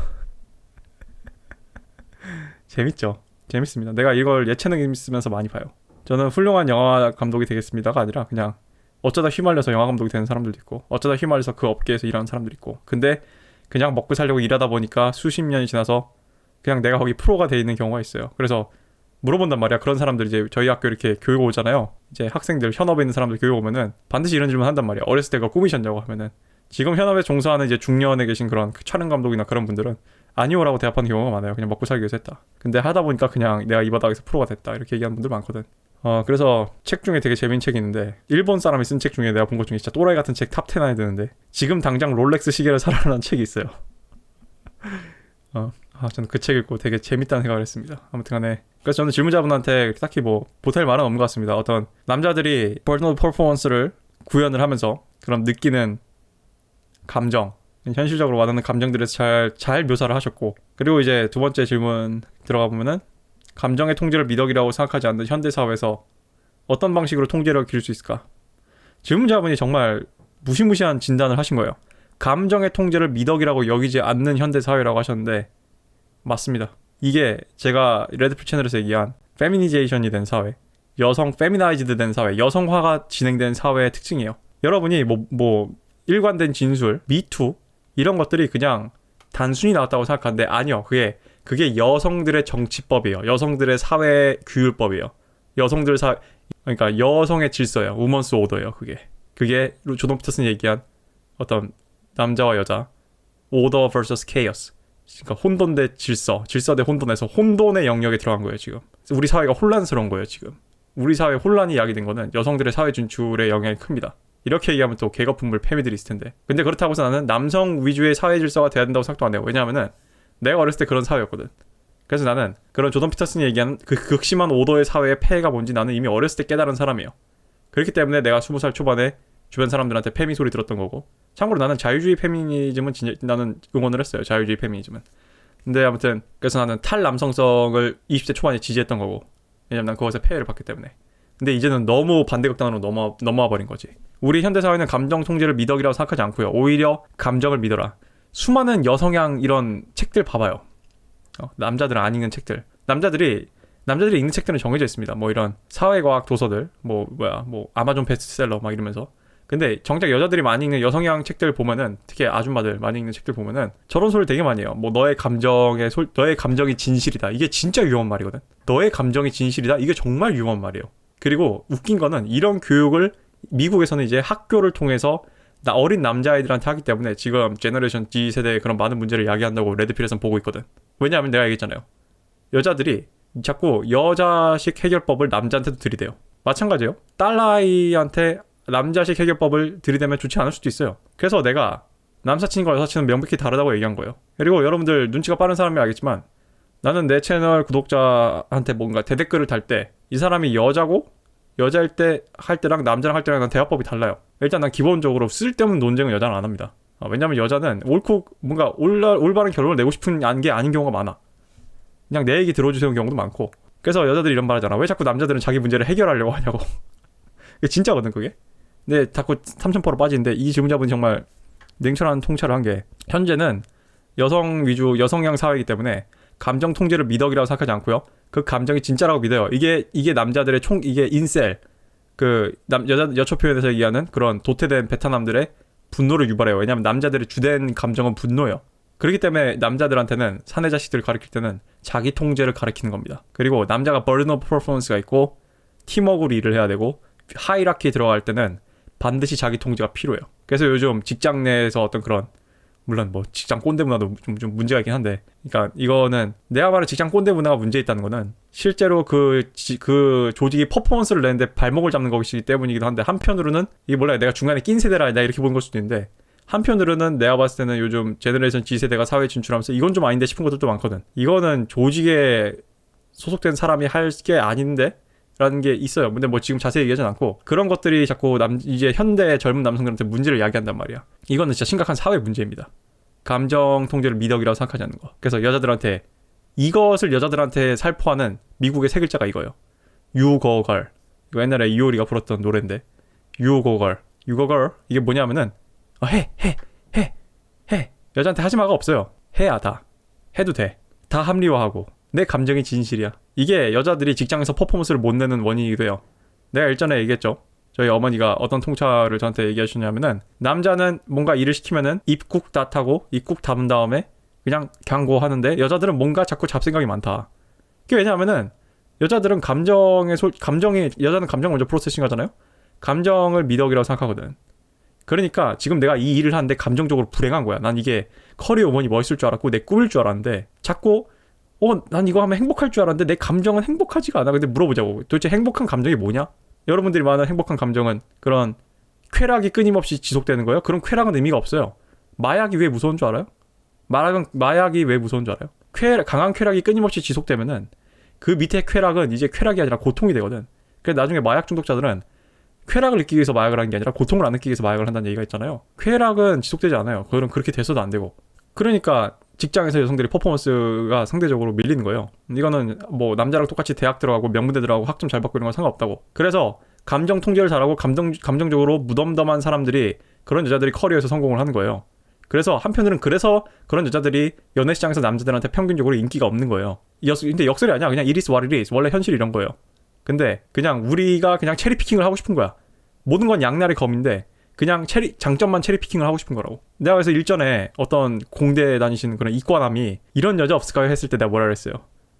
재밌죠. 재밌습니다. 내가 이걸 예체능 있으면서 많이 봐요. 저는 훌륭한 영화 감독이 되겠습니다가 아니라 그냥 어쩌다 휘말려서 영화 감독이 되는 사람들도 있고 어쩌다 휘말려서 그 업계에서 일하는 사람들도 있고 근데 그냥 먹고 살려고 일하다 보니까 수십 년이 지나서 그냥 내가 거기 프로가 돼 있는 경우가 있어요. 그래서 물어본단 말이야. 그런 사람들이 이제 저희 학교 이렇게 교육 오잖아요. 이제 학생들 현업에 있는 사람들 교육 오면은 반드시 이런 질문 한단 말이야. 어렸을 때 그거 꿈이셨냐고 하면은 지금 현업에 종사하는 이제 중년에 계신 그런 촬영 감독이나 그런 분들은 아니오라고 대답하는 경우가 많아요. 그냥 먹고 살기 위해서 했다. 근데 하다 보니까 그냥 내가 이 바닥에서 프로가 됐다 이렇게 얘기하는 분들 많거든. 그래서 책 중에 되게 재밌는 책이 있는데 일본 사람이 쓴 책 중에 내가 본 것 중에 진짜 또라이 같은 책 탑 10 안에 드는데 지금 당장 롤렉스 시계를 사라는 책이 있어요. 저는 그 책 읽고 되게 재밌다는 생각을 했습니다. 아무튼 간에 그래서 저는 질문자분한테 딱히 뭐 보탤 말은 없는 것 같습니다. 어떤 남자들이 퍼스널 퍼포먼스를 구현을 하면서 그런 느끼는 감정, 현실적으로 와닿는 감정들에서 잘 묘사를 하셨고, 그리고 이제 두 번째 질문 들어가 보면은 감정의 통제를 미덕이라고 생각하지 않는 현대사회에서 어떤 방식으로 통제를 기를 수 있을까? 질문자분이 정말 무시무시한 진단을 하신 거예요. 감정의 통제를 미덕이라고 여기지 않는 현대사회라고 하셨는데 맞습니다. 이게 제가 레드필 채널에서 얘기한 페미니제이션이 된 사회, 여성 페미나이즈드 된 사회, 여성화가 진행된 사회의 특징이에요. 여러분이 뭐 일관된 진술, 미투 이런 것들이 그냥 단순히 나왔다고 생각하는데 아니요. 그게 여성들의 정치법이에요. 여성들의 사회 규율법이에요. 그러니까 여성의 질서예요. 우먼스 오더예요. 그게 조던 피터슨이 얘기한 어떤 남자와 여자 오더 vs 케이오스. 그러니까 혼돈 대 질서 대 혼돈에서 혼돈의 영역에 들어간 거예요. 지금 우리 사회가 혼란스러운 거예요. 지금 우리 사회 혼란이 야기된 거는 여성들의 사회 진출의 영향이 큽니다. 이렇게 얘기하면 또 개거품물 패미들이 있을 텐데, 근데 그렇다고 해서 나는 남성 위주의 사회 질서가 돼야 된다고 생각도 안 해요. 왜냐하면은 내가 어렸을 때 그런 사회였거든. 그래서 나는 그런 조던 피터슨이 얘기하는 그 극심한 오더의 사회의 폐해가 뭔지 나는 이미 어렸을 때 깨달은 사람이에요. 그렇기 때문에 내가 20살 초반에 주변 사람들한테 페미 소리 들었던 거고, 참고로 나는 자유주의 페미니즘은 나는 응원을 했어요. 자유주의 페미니즘은. 근데 아무튼 그래서 나는 탈남성성을 20대 초반에 지지했던 거고, 왜냐면 난 그것에 폐해를 받기 때문에. 근데 이제는 너무 반대극단으로 넘어와 버린 거지. 우리 현대사회는 감정 통제를 미덕이라고 생각하지 않고요. 오히려 감정을 믿어라. 수많은 여성향 이런 책들 봐봐요. 남자들은 안 읽는 책들. 남자들이 읽는 책들은 정해져 있습니다. 뭐 이런 사회과학 도서들, 뭐 아마존 베스트셀러 막 이러면서. 근데 정작 여자들이 많이 읽는 여성향 책들 보면은, 특히 아줌마들 많이 읽는 책들 보면은 저런 소리를 되게 많이 해요. 뭐 너의 감정이 진실이다. 이게 진짜 위험한 말이거든. 너의 감정이 진실이다. 이게 정말 위험한 말이에요. 그리고 웃긴 거는 이런 교육을 미국에서는 이제 학교를 통해서 어린 남자아이들한테 하기 때문에 지금 제너레이션 Z 세대의 그런 많은 문제를 야기한다고 레드필에선 보고 있거든. 왜냐하면 내가 얘기했잖아요. 여자들이 자꾸 여자식 해결법을 남자한테도 들이대요. 마찬가지예요. 딸아이한테 남자식 해결법을 들이대면 좋지 않을 수도 있어요. 그래서 내가 남사친과 여사친은 명백히 다르다고 얘기한 거예요. 그리고 여러분들 눈치가 빠른 사람이 알겠지만 나는 내 채널 구독자한테 뭔가 대댓글을 달 때 이 사람이 여자일 때 할 때랑 남자랑 할 때랑 난 대화법이 달라요. 일단 난 기본적으로 쓸데없는 논쟁은 여자는 안 합니다. 왜냐면 여자는 뭔가 올바른 결론을 내고 싶은 게 아닌 경우가 많아. 그냥 내 얘기 들어주세요 경우도 많고. 그래서 여자들이 이런 말 하잖아. 왜 자꾸 남자들은 자기 문제를 해결하려고 하냐고. 이게 진짜거든 그게. 근데 자꾸 3000%로 빠지는데 이 질문자분이 정말 냉철한 통찰을 한 게, 현재는 여성 위주 여성향 사회이기 때문에 감정 통제를 미덕이라고 생각하지 않고요. 그 감정이 진짜라고 믿어요. 이게 남자들의 이게 인셀, 여초 표현에서 얘기하는 그런 도태된 베타남들의 분노를 유발해요. 왜냐면 남자들의 주된 감정은 분노예요. 그렇기 때문에 남자들한테는 사내 자식들을 가르칠 때는 자기 통제를 가르치는 겁니다. 그리고 남자가 버든 오브 퍼포먼스가 있고 팀워크로 일을 해야 되고 하이라키에 들어갈 때는 반드시 자기 통제가 필요해요. 그래서 요즘 직장 내에서 어떤 그런, 물론 뭐 직장 꼰대 문화도 좀 문제가 있긴 한데, 그러니까 이거는 내가 말한 직장 꼰대 문화가 문제 있다는 거는 실제로 그 조직이 퍼포먼스를 내는데 발목을 잡는 것이기 때문이기도 한데, 한편으로는 이게 몰라요. 내가 중간에 낀 세대라 내가 이렇게 보는 걸 수도 있는데, 한편으로는 내가 봤을 때는 요즘 제너레이션 Z 세대가 사회에 진출하면서 이건 좀 아닌데 싶은 것들도 많거든. 이거는 조직에 소속된 사람이 할 게 아닌데? 라는 게 있어요. 근데 뭐 지금 자세히 얘기하진 않고, 그런 것들이 자꾸 이제 현대 젊은 남성들한테 문제를 야기한단 말이야. 이거는 진짜 심각한 사회 문제입니다. 감정 통제를 미덕이라고 생각하지 않는 거. 그래서 이것을 여자들한테 살포하는 미국의 세 글자가 이거예요. 유거걸. 이거 옛날에 이효리가 불렀던 노래인데, 유거걸. 이게 뭐냐면은 해. 여자한테 하지마가 없어요. 해야 다. 해도 돼. 다 합리화하고. 내 감정이 진실이야. 이게 여자들이 직장에서 퍼포먼스를 못 내는 원인이기도 해요. 내가 일전에 얘기했죠. 저희 어머니가 어떤 통찰을 저한테 얘기하시냐면은, 남자는 뭔가 일을 시키면은 입국 닷하고 입국 담은 다음에 그냥 경고하는데, 여자들은 뭔가 자꾸 잡생각이 많다. 그게 왜냐하면은 여자는 감정을 먼저 프로세싱 하잖아요. 감정을 미덕이라고 생각하거든. 그러니까 지금 내가 이 일을 하는데 감정적으로 불행한 거야. 난 이게 커리어 우먼이 멋있을 줄 알았고 내 꿈일 줄 알았는데, 자꾸 난 이거 하면 행복할 줄 알았는데 내 감정은 행복하지가 않아. 근데 물어보자고. 도대체 행복한 감정이 뭐냐? 여러분들이 말하는 행복한 감정은 그런 쾌락이 끊임없이 지속되는 거예요? 그럼 쾌락은 의미가 없어요. 마약이 왜 무서운 줄 알아요? 마약이 왜 무서운 줄 알아요? 강한 쾌락이 끊임없이 지속되면은 그 밑에 쾌락은 이제 쾌락이 아니라 고통이 되거든. 그래서 나중에 마약 중독자들은 쾌락을 느끼기 위해서 마약을 하는 게 아니라 고통을 안 느끼기 위해서 마약을 한다는 얘기가 있잖아요. 쾌락은 지속되지 않아요. 그럼 그렇게 돼서도 안 되고. 그러니까 직장에서 여성들이 퍼포먼스가 상대적으로 밀리는 거예요. 이거는 뭐 남자랑 똑같이 대학 들어가고 명문대 들어가고 학점 잘 받고 이런 건 상관없다고. 그래서 감정 통제를 잘하고 감정적으로 무덤덤한 사람들이 그런 여자들이 커리어에서 성공을 하는 거예요. 그래서 한편으로는 그래서 그런 여자들이 연애 시장에서 남자들한테 평균적으로 인기가 없는 거예요. 근데 역설이 아니야. 그냥 it is what it is. 원래 현실이 이런 거예요. 근데 그냥 우리가 그냥 체리 피킹을 하고 싶은 거야. 모든 건 양날의 검인데 그냥 장점만 체리 피킹을 하고 싶은 거라고. 내가 그래서 일전에 어떤 공대 다니시는 그런 이과남이 이런 여자 없을까요? 했을 때 내가 뭐라 그랬어요.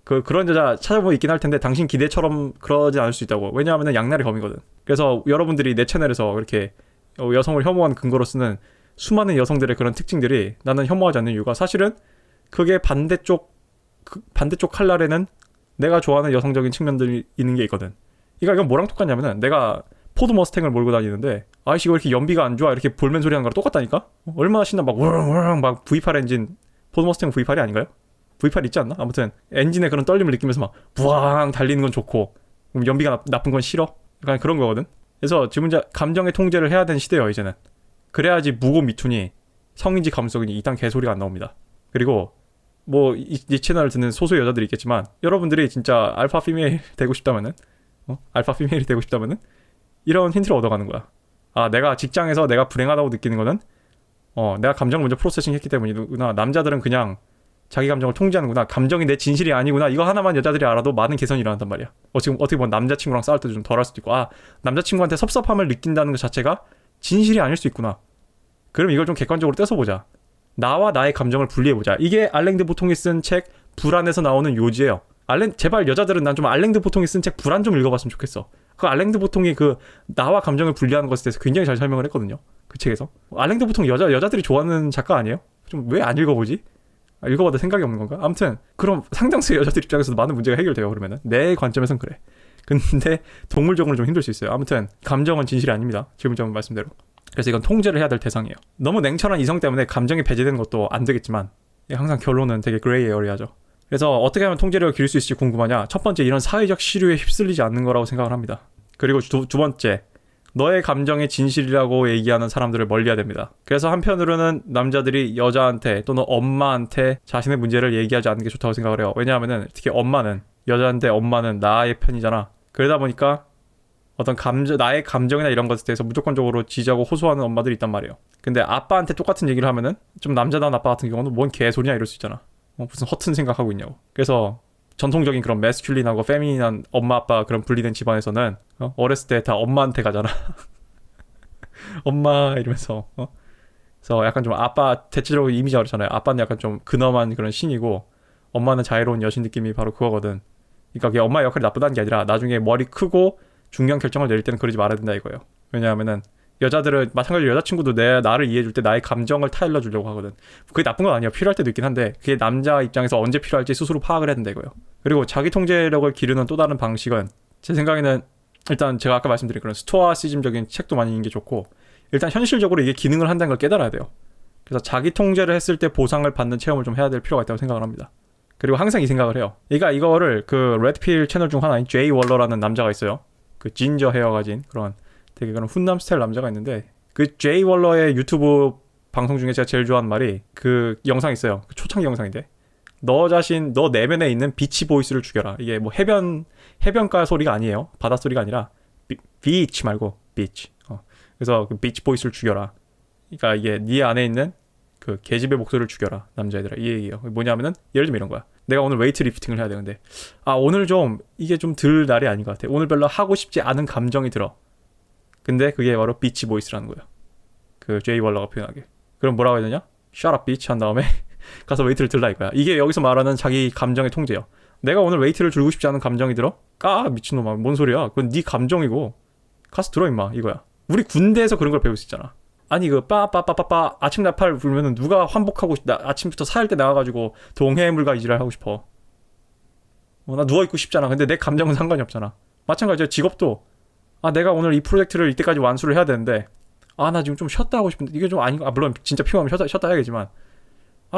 그런 여자 찾아보면 있긴 할 텐데 당신 기대처럼 그러진 않을 수 있다고. 왜냐하면 양날의 검이거든. 그래서 여러분들이 내 채널에서 이렇게 여성을 혐오한 근거로 쓰는 수많은 여성들의 그런 특징들이 나는 혐오하지 않는 이유가 사실은 그게 반대쪽 칼날에는 내가 좋아하는 여성적인 측면들이 있는 게 있거든. 이건 뭐랑 똑같냐면은 내가 포드 머스탱을 몰고 다니는데 아이씨 왜 이렇게 연비가 안 좋아 이렇게 볼멘 소리 하는 거랑 똑같다니까? 얼마나 신나 막 우렁우렁 막 V8 엔진 포드 머스탱 V8이 아닌가요? V8 있지 않나? 아무튼 엔진의 그런 떨림을 느끼면서 막 부앙 달리는 건 좋고 그럼 연비가 나쁜 건 싫어? 약간 그런 거거든. 그래서 지금 이제 감정의 통제를 해야 되는 시대예요 이제는. 그래야지 무고 미투니 성인지 감수성이 이딴 개소리가 안 나옵니다. 그리고 뭐 이 채널을 듣는 소수 여자들이 있겠지만 여러분들이 진짜 알파 피메일 되고 싶다면은 알파 피메일이 되고 싶다면은 이런 힌트를 얻어가는 거야. 아 내가 직장에서 내가 불행하다고 느끼는 거는 내가 감정을 먼저 프로세싱 했기 때문이구나. 남자들은 그냥 자기 감정을 통제하는구나. 감정이 내 진실이 아니구나. 이거 하나만 여자들이 알아도 많은 개선이 일어난단 말이야. 지금 어떻게 보면 남자친구랑 싸울 때 좀 덜 할 수도 있고 남자친구한테 섭섭함을 느낀다는 것 자체가 진실이 아닐 수 있구나. 그럼 이걸 좀 객관적으로 떼서보자. 나와 나의 감정을 분리해보자. 이게 알랭 드 보통이 쓴 책 불안에서 나오는 요지예요. 제발 여자들은 난 좀 알랭 드 보통이 쓴 책 불안 좀 읽어봤으면 좋겠어. 그 알랭 드 보통이 그 나와 감정을 분리하는 것에 대해서 굉장히 잘 설명을 했거든요. 그 책에서. 알랭 드 보통 여자들이 좋아하는 작가 아니에요? 좀 왜 안 읽어보지? 읽어봐도 생각이 없는 건가? 아무튼 그럼 상당수의 여자들 입장에서도 많은 문제가 해결돼요. 그러면은 내 관점에선 그래. 근데 동물적으로는 좀 힘들 수 있어요. 아무튼 감정은 진실이 아닙니다. 지금 전 말씀대로. 그래서 이건 통제를 해야 될 대상이에요. 너무 냉철한 이성 때문에 감정이 배제되는 것도 안 되겠지만 항상 결론은 되게 그레이 에어리아죠. 그래서 어떻게 하면 통제력을 기를 수 있을지 궁금하냐? 첫 번째, 이런 사회적 시류에 휩쓸리지 않는 거라고 생각을 합니다. 그리고 두 번째, 너의 감정이 진실이라고 얘기하는 사람들을 멀리해야 됩니다. 그래서 한편으로는 남자들이 여자한테 또는 엄마한테 자신의 문제를 얘기하지 않는 게 좋다고 생각을 해요. 왜냐하면은 특히 여자한테 엄마는 나의 편이잖아. 그러다 보니까 어떤 나의 감정이나 이런 것에 대해서 무조건적으로 지지하고 호소하는 엄마들이 있단 말이에요. 근데 아빠한테 똑같은 얘기를 하면은 좀 남자다운 아빠 같은 경우는 뭔 개소리냐 이럴 수 있잖아. 무슨 허튼 생각하고 있냐고. 그래서 전통적인 그런 매스큘린하고 페미닌한 엄마 아빠 그런 분리된 집안에서는 어렸을 때 다 엄마한테 가잖아. 엄마 이러면서 그래서 약간 좀 아빠 대체적으로 이미지가 그렇잖아요. 아빠는 약간 좀 근엄한 그런 신이고 엄마는 자유로운 여신 느낌이 바로 그거거든. 그러니까 그게 엄마의 역할이 나쁘다는 게 아니라 나중에 머리 크고 중요한 결정을 내릴 때는 그러지 말아야 된다 이거예요. 왜냐하면은 여자들은 마찬가지로 여자친구도 나를 이해해줄 때 나의 감정을 타일러 주려고 하거든. 그게 나쁜 건 아니야. 필요할 때도 있긴 한데 그게 남자 입장에서 언제 필요할지 스스로 파악을 해야 된다 이거예요. 그리고 자기 통제력을 기르는 또 다른 방식은 제 생각에는 일단 제가 아까 말씀드린 그런 스토아시즘적인 책도 많이 읽는 게 좋고 일단 현실적으로 이게 기능을 한다는 걸 깨달아야 돼요. 그래서 자기 통제를 했을 때 보상을 받는 체험을 좀 해야 될 필요가 있다고 생각을 합니다. 그리고 항상 이 생각을 해요. 이거를 그 레드필 채널 중 하나인 제이 월러라는 남자가 있어요. 그 진저 헤어 가진 그런 되게 그런 훈남 스타일 남자가 있는데 그 제이 월러의 유튜브 방송 중에 제가 제일 좋아하는 말이 그 영상 있어요. 그 초창기 영상인데 너 내면에 있는 비치 보이스를 죽여라. 이게 뭐 해변가 소리가 아니에요. 바다 소리가 아니라 비치 말고 비치. 그래서 그 비치 보이스를 죽여라. 그러니까 이게 네 안에 있는 그 계집의 목소리를 죽여라. 남자애들아. 이 얘기예요. 뭐냐면은 예를 들면 이런 거야. 내가 오늘 웨이트 리프팅을 해야 되는데 오늘 좀 이게 좀 들 날이 아닌 것 같아. 오늘 별로 하고 싶지 않은 감정이 들어. 근데 그게 바로 비치 보이스라는 거예요. 그 제이 월러가 표현하게. 그럼 뭐라고 해야 되냐? Shut up, bitch 한 다음에 가서 웨이트를 들라 이거야. 이게 여기서 말하는 자기 감정의 통제예요. 내가 오늘 웨이트를 들고 싶지 않은 감정이 들어? 미친놈아. 뭔 소리야. 그건 네 감정이고 가서 들어 임마 이거야. 우리 군대에서 그런 걸 배울 수 있잖아. 아니 빠빠빠빠빠 아침 나팔 불면은 누가 환복하고 아침부터 사흘 때 나와가지고 동해물과 이지랄 하고 싶어. 나 누워있고 싶잖아. 근데 내 감정은 상관이 없잖아. 마찬가지로 직업도 내가 오늘 이 프로젝트를 이때까지 완수를 해야 되는데 나 지금 좀 쉬었다 하고 싶은데 이게 좀 아닌 거. 물론 진짜 피곤하면 쉬었다 해야겠지만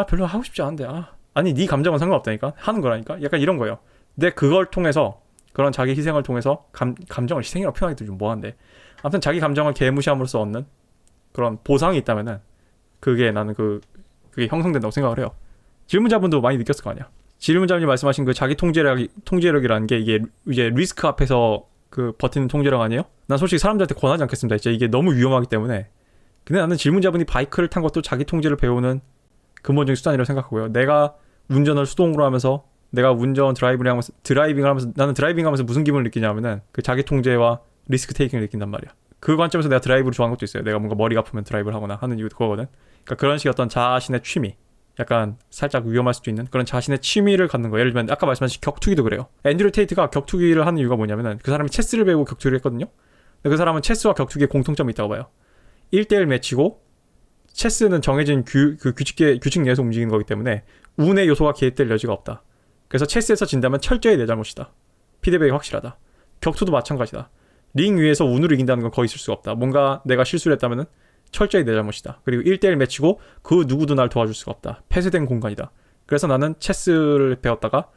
별로 하고 싶지 않은데 아니 네 감정은 상관없다니까. 하는 거라니까. 약간 이런 거예요. 근데 그걸 통해서 그런 자기 희생을 통해서 감정을 희생이라고 표현하기도 좀 뭐한데 아무튼 자기 감정을 개무시함으로써 얻는 그런 보상이 있다면은 그게 나는 그게 형성된다고 생각을 해요. 질문자분도 많이 느꼈을 거 아니야. 질문자분이 말씀하신 그 자기 통제력이라는 게 이게 이제 리스크 앞에서 그 버티는 통제력 아니에요? 난 솔직히 사람들한테 권하지 않겠습니다. 이제 이게 너무 위험하기 때문에. 근데 나는 질문자분이 바이크를 탄 것도 자기 통제를 배우는 근본적인 수단이라고 생각하고요. 내가 운전을 수동으로 하면서 내가 운전 드라이빙을 하면서 나는 드라이빙하면서 무슨 기분을 느끼냐면은 그 자기 통제와 리스크 테이킹을 느낀단 말이야. 그 관점에서 내가 드라이브를 좋아하는 것도 있어요. 내가 뭔가 머리가 아프면 드라이브를 하거나 하는 이유도 그거거든. 그러니까 그런 식의 어떤 자신의 취미, 약간 살짝 위험할 수도 있는 그런 자신의 취미를 갖는 거. 예를 들면 아까 말씀하신 격투기도 그래요. 앤드류 테이트가 격투기를 하는 이유가 뭐냐면은 그 사람이 체스를 배우고 격투기를 했거든요. 근데 그 사람은 체스와 격투기에 공통점이 있다고 봐요. 1대1 매치고 체스는 정해진 규칙 내에서 움직이는 거기 때문에 운의 요소가 개입될 여지가 없다. 그래서 체스에서 진다면 철저히 내 잘못이다. 피드백이 확실하다. 격투도 마찬가지다. 링 위에서 운으로 이긴다는 건 거의 있을 수가 없다. 뭔가 내가 실수를 했다면 철저히 내 잘못이다. 그리고 1대1 매치고 그 누구도 날 도와줄 수가 없다. 폐쇄된 공간이다. 그래서 나는 체스를 배웠다가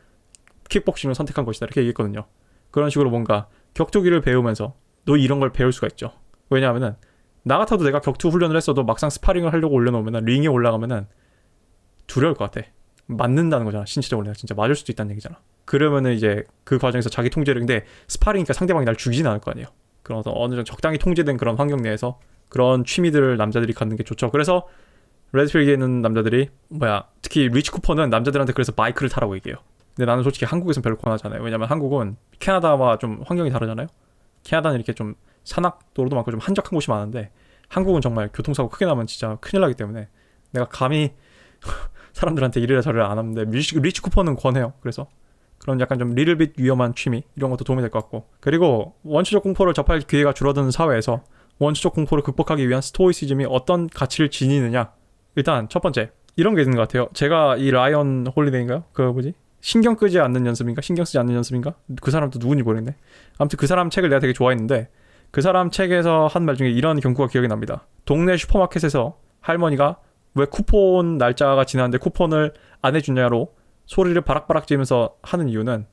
킥복싱을 선택한 것이다. 이렇게 얘기했거든요. 그런 식으로 뭔가 격투기를 배우면서 너 이런 걸 배울 수가 있죠. 왜냐하면은 나 같아도 내가 격투 훈련을 했어도 막상 스파링을 하려고 올려놓으면 링에 올라가면은 두려울 것 같아. 맞는다는 거잖아. 신체적으로 내가 진짜 맞을 수도 있다는 얘기잖아. 그러면은 이제 그 과정에서 자기 통제를 근데 스파링이니까 상대방이 날 죽이진 않을 거 아니에요. 그런 어느 정도 적당히 통제된 그런 환경 내에서 그런 취미들을 남자들이 갖는 게 좋죠. 그래서 레드필드에 있는 남자들이 특히 리치 쿠퍼는 남자들한테 그래서 바이크를 타라고 얘기해요. 근데 나는 솔직히 한국에서는 별로 권하잖아요. 왜냐면 한국은 캐나다와 좀 환경이 다르잖아요. 캐나다는 이렇게 좀 산악도로도 많고 좀 한적한 곳이 많은데 한국은 정말 교통사고 크게 나면 진짜 큰일 나기 때문에 내가 감히 사람들한테 이래라 저래라 안 하는데 리치 쿠퍼는 권해요. 그래서 그런 약간 좀 리틀빗 위험한 취미 이런 것도 도움이 될 것 같고. 그리고 원초적 공포를 접할 기회가 줄어드는 사회에서 원초적 공포를 극복하기 위한 스토이시즘이 어떤 가치를 지니느냐. 일단 첫 번째 이런 게 있는 것 같아요. 제가 이 라이언 홀리데이인가요? 신경 끄지 않는 연습인가? 신경 쓰지 않는 연습인가? 그 사람도 누군지 모르겠네. 아무튼 그 사람 책을 내가 되게 좋아했는데 그 사람 책에서 한 말 중에 이런 경구가 기억이 납니다. 동네 슈퍼마켓에서 할머니가 왜 쿠폰 날짜가 지났는데 쿠폰을 안 해주냐로 소리를 바락바락 지르면서 하는 이유는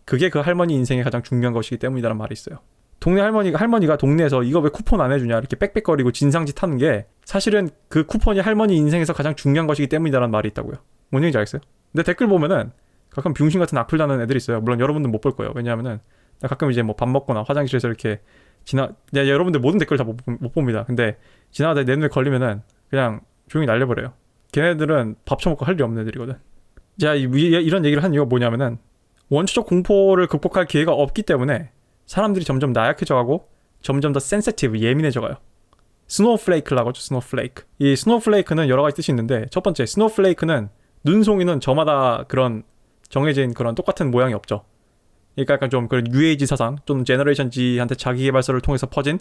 그게 그 할머니 인생의 가장 중요한 것이기 때문이라는 말이 있어요. 동네 할머니가 동네에서 이거 왜 쿠폰 안 해주냐 이렇게 빽빽거리고 진상짓 하는 게 사실은 그 쿠폰이 할머니 인생에서 가장 중요한 것이기 때문이라는 말이 있다고요. 뭔 얘기인지 알겠어요? 근데 댓글 보면은 가끔 병신 같은 악플 다는 애들이 있어요. 물론 여러분들 못 볼 거예요. 왜냐하면은 나 가끔 이제 뭐 밥 먹거나 화장실에서 이렇게 여러분들 모든 댓글 다 못 봅니다. 근데 지나가다 내 눈에 걸리면은 그냥 조용히 날려버려요. 걔네들은 밥 처먹고 할 일 없는 애들이거든. 제가 이런 얘기를 한 이유가 뭐냐면은 원초적 공포를 극복할 기회가 없기 때문에 사람들이 점점 나약해져가고 점점 더 센시티브 예민해져가요. 스노우플레이크라고 하죠. 스노우플레이크. 이 스노우플레이크는 여러 가지 뜻이 있는데 첫 번째 스노우플레이크는 눈송이는 저마다 그런 정해진 그런 똑같은 모양이 없죠. 그러니까 약간 좀 그런 UAG 사상 또는 제너레이션 G한테 자기개발서를 통해서 퍼진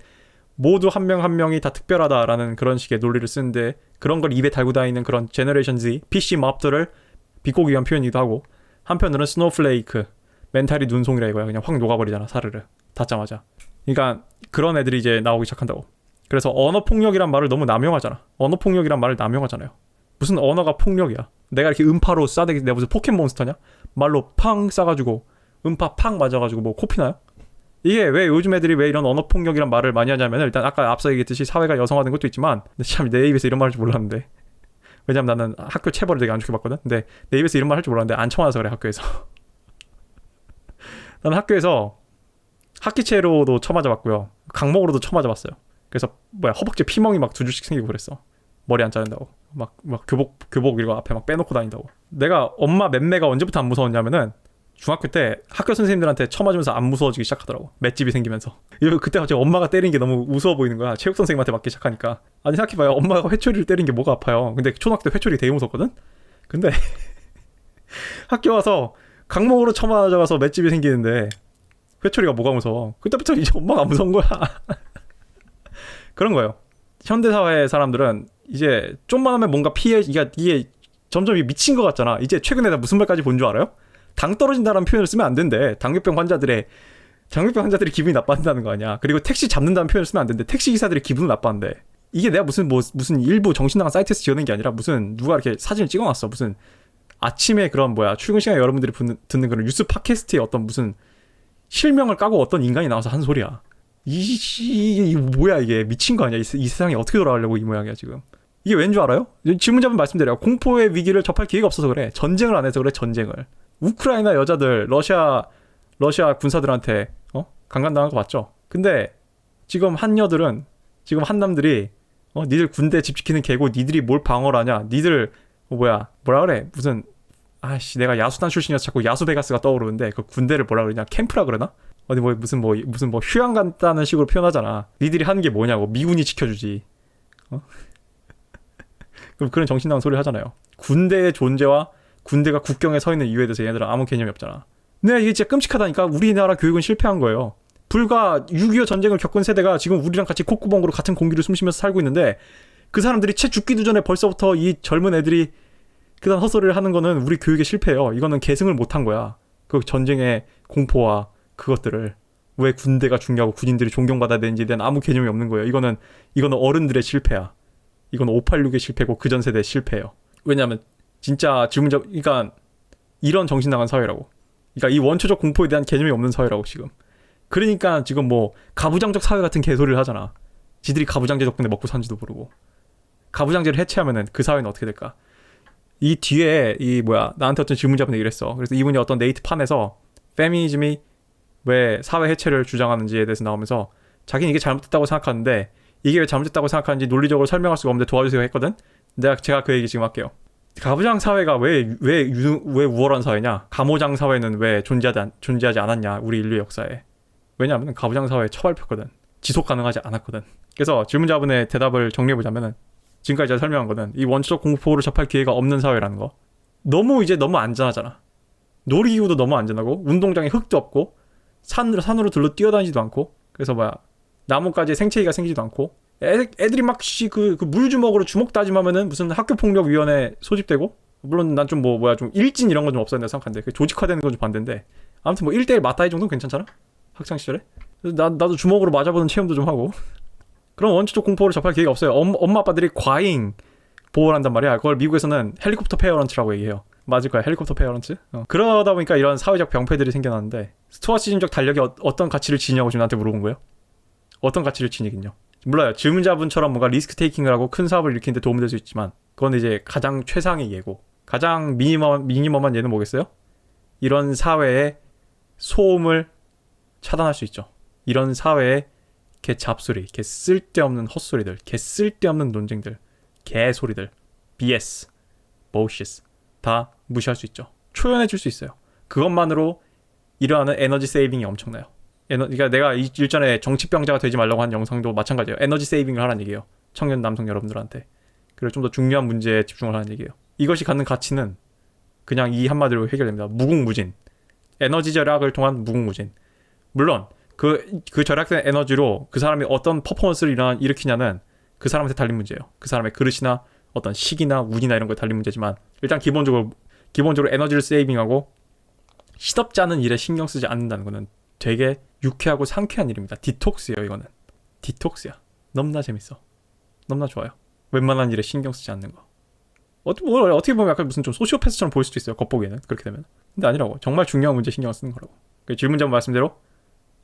모두 한 명 한 명이 다 특별하다라는 그런 식의 논리를 쓰는데 그런 걸 입에 달고 다니는 그런 제너레이션 Z, PC 몹들을 비꼬기 위한 표현이기도 하고 한편으로는 스노우플레이크, 멘탈이 눈송이라 이거야. 그냥 확 녹아버리잖아 사르르 닿자마자. 그러니까 그런 애들이 이제 나오기 시작한다고. 그래서 언어폭력이란 말을 너무 남용하잖아. 언어폭력이란 말을 남용하잖아요. 무슨 언어가 폭력이야. 내가 이렇게 음파로 싸대기 내가 무슨 포켓몬스터냐? 말로 팡 싸가지고 음파 팡 맞아가지고 뭐 코피나요? 이게 왜 요즘 애들이 왜 이런 언어폭력이란 말을 많이 하냐면 일단 아까 앞서 얘기했듯이 사회가 여성화된 것도 있지만 근데 참 내 입에서 이런 말 할 줄 몰랐는데 왜냐면 나는 학교 체벌을 되게 안 좋게 봤거든. 근데 내 입에서 이런 말 할 줄 몰랐는데 안 쳐맞아서 그래 학교에서. 나는 학교에서 학기체로도 쳐맞아봤고요. 강목으로도 쳐맞아봤어요. 그래서 허벅지 피멍이 막 두 줄씩 생기고 그랬어. 머리 안 자른다고. 막 교복 이거 앞에 막 빼놓고 다닌다고. 내가 엄마 맴매가 언제부터 안 무서웠냐면은 중학교 때 학교 선생님들한테 쳐맞으면서 안 무서워지기 시작하더라고. 맷집이 생기면서. 그때 갑자기 엄마가 때리는 게 너무 무서워 보이는 거야. 체육 선생님한테 맞기 시작하니까. 아니 생각해봐요. 엄마가 회초리를 때리는 게 뭐가 아파요. 근데 초등학교 때 회초리 되게 무섭거든. 근데 학교 와서 강목으로 쳐맞아가서 맷집이 생기는데 회초리가 뭐가 무서워. 그때부터 이제 엄마가 안 무서운 거야. 그런 거예요. 현대사회 사람들은 이제 좀만 하면 뭔가 이게 점점 미친 것 같잖아. 이제 최근에 나 무슨 말까지 본 줄 알아요? 당 떨어진다는 표현을 쓰면 안 된대. 당뇨병 환자들이 기분이 나빠한다는 거 아니야. 그리고 택시 잡는다는 표현을 쓰면 안 된대. 택시 기사들이 기분을 나빠한대. 이게 내가 무슨 일부 정신나간 사이트에서 지어낸 게 아니라 무슨 누가 이렇게 사진을 찍어놨어. 무슨 아침에 그런 출근 시간에 여러분들이 듣는 그런 뉴스 팟캐스트에 어떤 무슨 실명을 까고 어떤 인간이 나와서 한 소리야. 이 뭐야 이게. 미친 거 아니야. 이 세상이 어떻게 돌아가려고 이 모양이야 지금. 이게 왠 줄 알아요? 질문자분 말씀드려요. 공포의 위기를 접할 기회가 없어서 그래. 전쟁을 안 해서 그래. 전쟁을. 우크라이나 여자들 러시아 군사들한테 강간당한 거 맞죠? 근데 지금 한남들이 니들 군대 집 지키는 개고 니들이 뭘 방어를 하냐. 니들 뭐라 그래. 무슨 내가 야수단 출신이어서 자꾸 야수베가스가 떠오르는데 그 군대를 뭐라 그러냐. 캠프라 그러나? 어디 무슨 휴양 간다는 식으로 표현하잖아. 니들이 하는 게 뭐냐고. 미군이 지켜주지. 그럼 그런 정신 나간 소리를 하잖아요. 군대의 존재와 군대가 국경에 서 있는 이유에 대해서 얘네들은 아무 개념이 없잖아. 근데 이게 진짜 끔찍하다니까. 우리나라 교육은 실패한 거예요. 불과 6.25 전쟁을 겪은 세대가 지금 우리랑 같이 콧구멍으로 같은 공기를 숨쉬면서 살고 있는데 그 사람들이 채 죽기도 전에 벌써부터 이 젊은 애들이 그런 헛소리를 하는 거는 우리 교육의 실패예요. 이거는 계승을 못한 거야. 그 전쟁의 공포와 그것들을. 왜 군대가 중요하고 군인들이 존경받아야 되는지에 대한 아무 개념이 없는 거예요. 이거는 어른들의 실패야. 이건 586의 실패고 그전 세대의 실패예요. 왜냐하면 진짜 그러니까 이런 정신 나간 사회라고. 그러니까 이 원초적 공포에 대한 개념이 없는 사회라고 지금. 그러니까 지금 가부장적 사회 같은 개소리를 하잖아. 지들이 가부장제 덕분에 먹고 산지도 모르고. 가부장제를 해체하면은 그 사회는 어떻게 될까? 이 뒤에 나한테 어떤 질문자분이 얘기를 했어. 그래서 이분이 어떤 네이트판에서 페미니즘이 왜 사회 해체를 주장하는지에 대해서 나오면서 자기는 이게 잘못됐다고 생각하는데 이게 왜 잘못됐다고 생각하는지 논리적으로 설명할 수가 없는데 도와주세요 했거든. 제가 그 얘기 지금 할게요. 가부장 사회가 왜 우월한 사회냐? 가모장 사회는 왜 존재하지 않았냐? 우리 인류 역사에. 왜냐하면 가부장 사회에 처발폈거든. 지속 가능하지 않았거든. 그래서 질문자분의 대답을 정리해보자면은 지금까지 제가 설명한 거는 이 원초적 공포를 접할 기회가 없는 사회라는 거. 너무 안전하잖아. 놀이기구도 너무 안전하고 운동장에 흙도 없고 산으로 들러 뛰어다니지도 않고 그래서 나뭇가지에 생채기가 생기지도 않고 애들이 막 그 물주먹으로 주먹 다짐하면은 무슨 학교폭력위원회 소집되고 물론 난 좀 좀 일진 이런 건 좀 없어야 된다고 생각하는데 그 조직화되는 건 좀 반대인데 아무튼 1대1 맞다이 정도는 괜찮잖아? 학창시절에? 나도 주먹으로 맞아보는 체험도 좀 하고 그런 원초적 공포를 접할 기회가 없어요. 엄마 아빠들이 과잉 보호를 한단 말이야. 그걸 미국에서는 헬리콥터 페어런트라고 얘기해요. 맞을 거야. 헬리콥터 페어런트? 그러다 보니까 이런 사회적 병폐들이 생겨나는데 스토아시즘적 달력이 어떤 가치를 지니냐고 지금 나한테 물어본 거예요. 어떤 가치를 지니긴요. 몰라요. 질문자분처럼 뭔가 리스크 테이킹을 하고 큰 사업을 일으키는데 도움이 될 수 있지만 그건 이제 가장 최상의 예고. 가장 미니멈한 예는 뭐겠어요? 이런 사회의 소음을 차단할 수 있죠. 이런 사회의 개 잡소리, 개 쓸데없는 헛소리들, 개 쓸데없는 논쟁들, 개 소리들, BS, bullshit 다 무시할 수 있죠. 초연해줄 수 있어요. 그것만으로 일어나는 에너지 세이빙이 엄청나요. 그러니까 내가 일전에 정치병자가 되지 말라고 한 영상도 마찬가지예요. 에너지 세이빙을 하라는 얘기예요. 청년 남성 여러분들한테. 그리고 좀 더 중요한 문제에 집중을 하는 얘기예요. 이것이 갖는 가치는 그냥 이 한마디로 해결됩니다. 무궁무진. 에너지 절약을 통한 무궁무진. 물론 그 절약된 에너지로 그 사람이 어떤 퍼포먼스를 일으키냐는 그 사람한테 달린 문제예요. 그 사람의 그릇이나 어떤 식이나 운이나 이런 거에 달린 문제지만 일단 기본적으로 에너지를 세이빙하고 시덥지 않은 일에 신경 쓰지 않는다는 거는 되게 유쾌하고 상쾌한 일입니다. 디톡스예요. 이거는 디톡스야. 너무나 재밌어. 너무나 좋아요. 웬만한 일에 신경 쓰지 않는 거. 어떻게 보면 약간 무슨 좀 소시오패스처럼 보일 수도 있어요. 겉보기에는 그렇게 되면. 근데 아니라고. 정말 중요한 문제에 신경 쓰는 거라고. 그 질문자분 말씀대로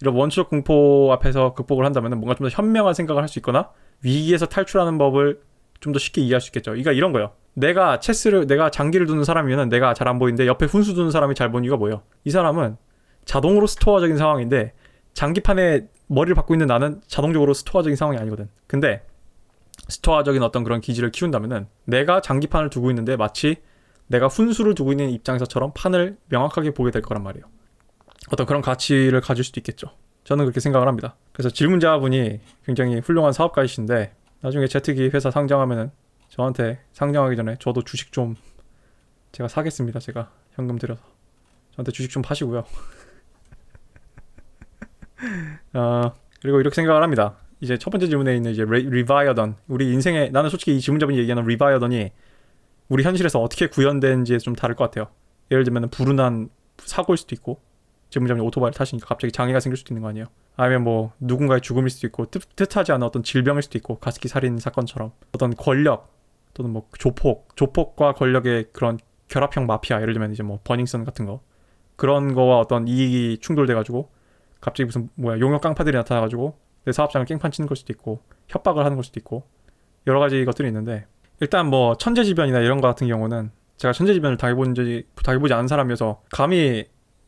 이런 원초적 공포 앞에서 극복을 한다면 뭔가 좀 더 현명한 생각을 할 수 있거나 위기에서 탈출하는 법을 좀 더 쉽게 이해할 수 있겠죠. 그러니까 이런 거예요. 내가 장기를 두는 사람이면 내가 잘 안 보이는데 옆에 훈수 두는 사람이 잘 보는 이유가 뭐예요? 이 사람은 자동으로 스토어적인 상황인데 장기판에 머리를 받고 있는 나는 자동적으로 스토어적인 상황이 아니거든. 근데 스토어적인 어떤 그런 기질을 키운다면은 내가 장기판을 두고 있는데 마치 내가 훈수를 두고 있는 입장에서처럼 판을 명확하게 보게 될 거란 말이에요. 어떤 그런 가치를 가질 수도 있겠죠. 저는 그렇게 생각을 합니다. 그래서 질문자분이 굉장히 훌륭한 사업가이신데 나중에 제트기 회사 상장하면은 저한테 상장하기 전에 저도 주식 좀 제가 사겠습니다. 제가 현금 들여서 저한테 주식 좀 파시고요. 그리고 이렇게 생각을 합니다. 이제 첫 번째 질문에 있는 이제 리바이어던 우리 인생에 나는 솔직히 이 질문자분이 얘기하는 리바이어던이 우리 현실에서 어떻게 구현되는지에 좀 다를 것 같아요. 예를 들면 불운한 사고일 수도 있고, 질문자분이 오토바이를 타시니까 갑자기 장애가 생길 수도 있는 거 아니에요. 아니면 뭐 누군가의 죽음일 수도 있고, 뜻하지 않은 어떤 질병일 수도 있고, 가습기 살인 사건처럼 어떤 권력 또는 뭐 조폭과 권력의 그런 결합형 마피아, 예를 들면 이제 뭐 버닝썬 같은 거, 그런 거와 어떤 이익이 충돌돼가지고 갑자기 무슨 용역 깡파들이 나타나가지고 내 사업장을 깽판 치는 걸 수도 있고, 협박을 하는 걸 수도 있고, 여러 가지 것들이 있는데, 일단 뭐 천재지변이나 이런 거 같은 경우는 제가 천재지변을 당해보지 않은 사람이어서 감히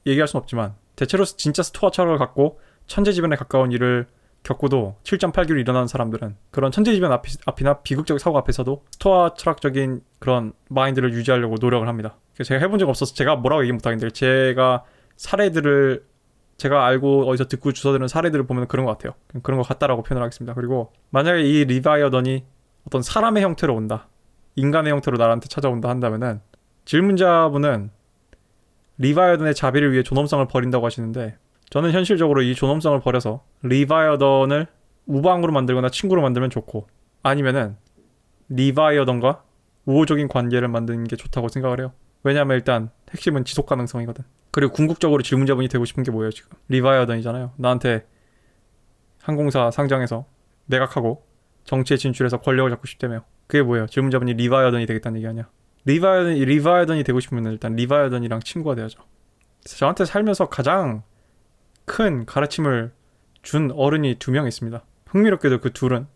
얘기할 순 없지만, 대체로 진짜 스토아 철학을 갖고 천재지변에 가까운 일을 겪고도 7.8기로 일어나는 사람들은 그런 천재지변 앞이나 비극적 사고 앞에서도 스토아 철학적인 그런 마인드를 유지하려고 노력을 합니다. 제가 해본 적 없어서 제가 뭐라고 얘기 못하겠는데, 제가 알고 어디서 듣고 주워들은 사례들을 보면 그런 것 같아요. 그런 것 같다라고 표현을 하겠습니다. 그리고 만약에 이 리바이어던이 어떤 사람의 형태로 온다, 인간의 형태로 나한테 찾아온다 한다면은, 질문자분은 리바이어던의 자비를 위해 존엄성을 버린다고 하시는데, 저는 현실적으로 이 존엄성을 버려서 리바이어던을 우방으로 만들거나 친구로 만들면 좋고, 아니면은 리바이어던과 우호적인 관계를 만드는 게 좋다고 생각을 해요. 왜냐하면 일단 핵심은 지속 가능성이거든. 그리고 궁극적으로 질문자분이 되고 싶은 게 뭐예요? 지금 리바이어던이잖아요. 나한테 항공사 상장해서 매각하고 정치에 진출해서 권력을 잡고 싶다며. 그게 뭐예요? 질문자분이 리바이어던이 되겠다는 얘기 아니야. 리바이어던이 되고 싶으면 일단 리바이어던이랑 친구가 돼야죠. 저한테 살면서 가장 큰 가르침을 준 어른이 2명 있습니다. 흥미롭게도 그 둘은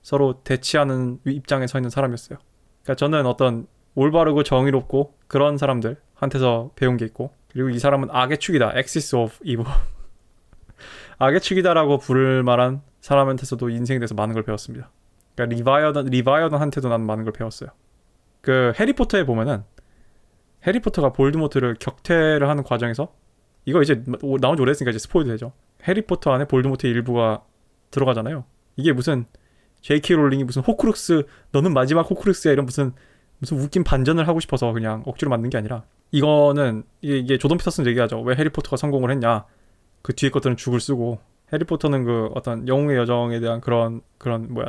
서로 대치하는 입장에 서 있는 사람이었어요. 그러니까 저는 어떤 올바르고 정의롭고 그런 사람들한테서 배운 게 있고, 그리고 이 사람은 악의 축이다, axis of evil, 악의 축이다라고 부를 만한 사람한테서도 인생에 대해서 많은 걸 배웠습니다. 그러니까 리바이어던한테도 난 많은 걸 배웠어요. 그 해리포터에 보면은 해리포터가 볼드모트를 격퇴를 하는 과정에서, 이거 이제 나온 지 오래됐으니까 이제 스포일도 되죠. 해리포터 안에 볼드모트의 일부가 들어가잖아요. 이게 무슨 J.K. 롤링이 무슨 호크룩스, 너는 마지막 호크룩스야, 이런 무슨 웃긴 반전을 하고 싶어서 그냥 억지로 만든 게 아니라, 이거는 이게 조던 피터슨 얘기하죠. 왜 해리포터가 성공을 했냐, 그 뒤에 것들은 죽을 쓰고, 해리포터는 그 어떤 영웅의 여정에 대한 그런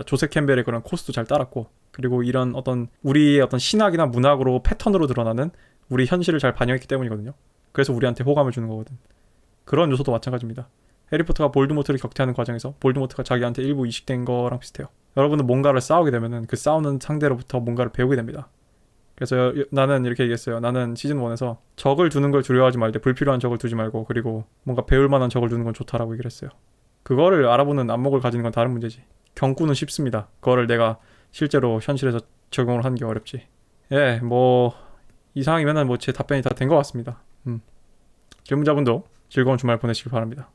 조셉 캠벨의 그런 코스도 잘 따랐고, 그리고 이런 어떤 우리의 어떤 신학이나 문학으로 패턴으로 드러나는 우리 현실을 잘 반영했기 때문이거든요. 그래서 우리한테 호감을 주는 거거든. 그런 요소도 마찬가지입니다. 해리포터가 볼드모트를 격퇴하는 과정에서 볼드모트가 자기한테 일부 이식된 거랑 비슷해요. 여러분은 뭔가를 싸우게 되면은 그 싸우는 상대로부터 뭔가를 배우게 됩니다. 그래서 나는 이렇게 얘기했어요. 나는 시즌 1에서 적을 두는 걸 두려워하지 말되 불필요한 적을 두지 말고, 그리고 뭔가 배울 만한 적을 두는 건 좋다라고 얘기를 했어요. 그거를 알아보는 안목을 가지는 건 다른 문제지. 경구는 쉽습니다. 그거를 내가 실제로 현실에서 적용을 하는 게 어렵지. 예, 뭐 이상이면은 뭐 제 답변이 다 된 것 같습니다. 질문자분도 즐거운 주말 보내시길 바랍니다.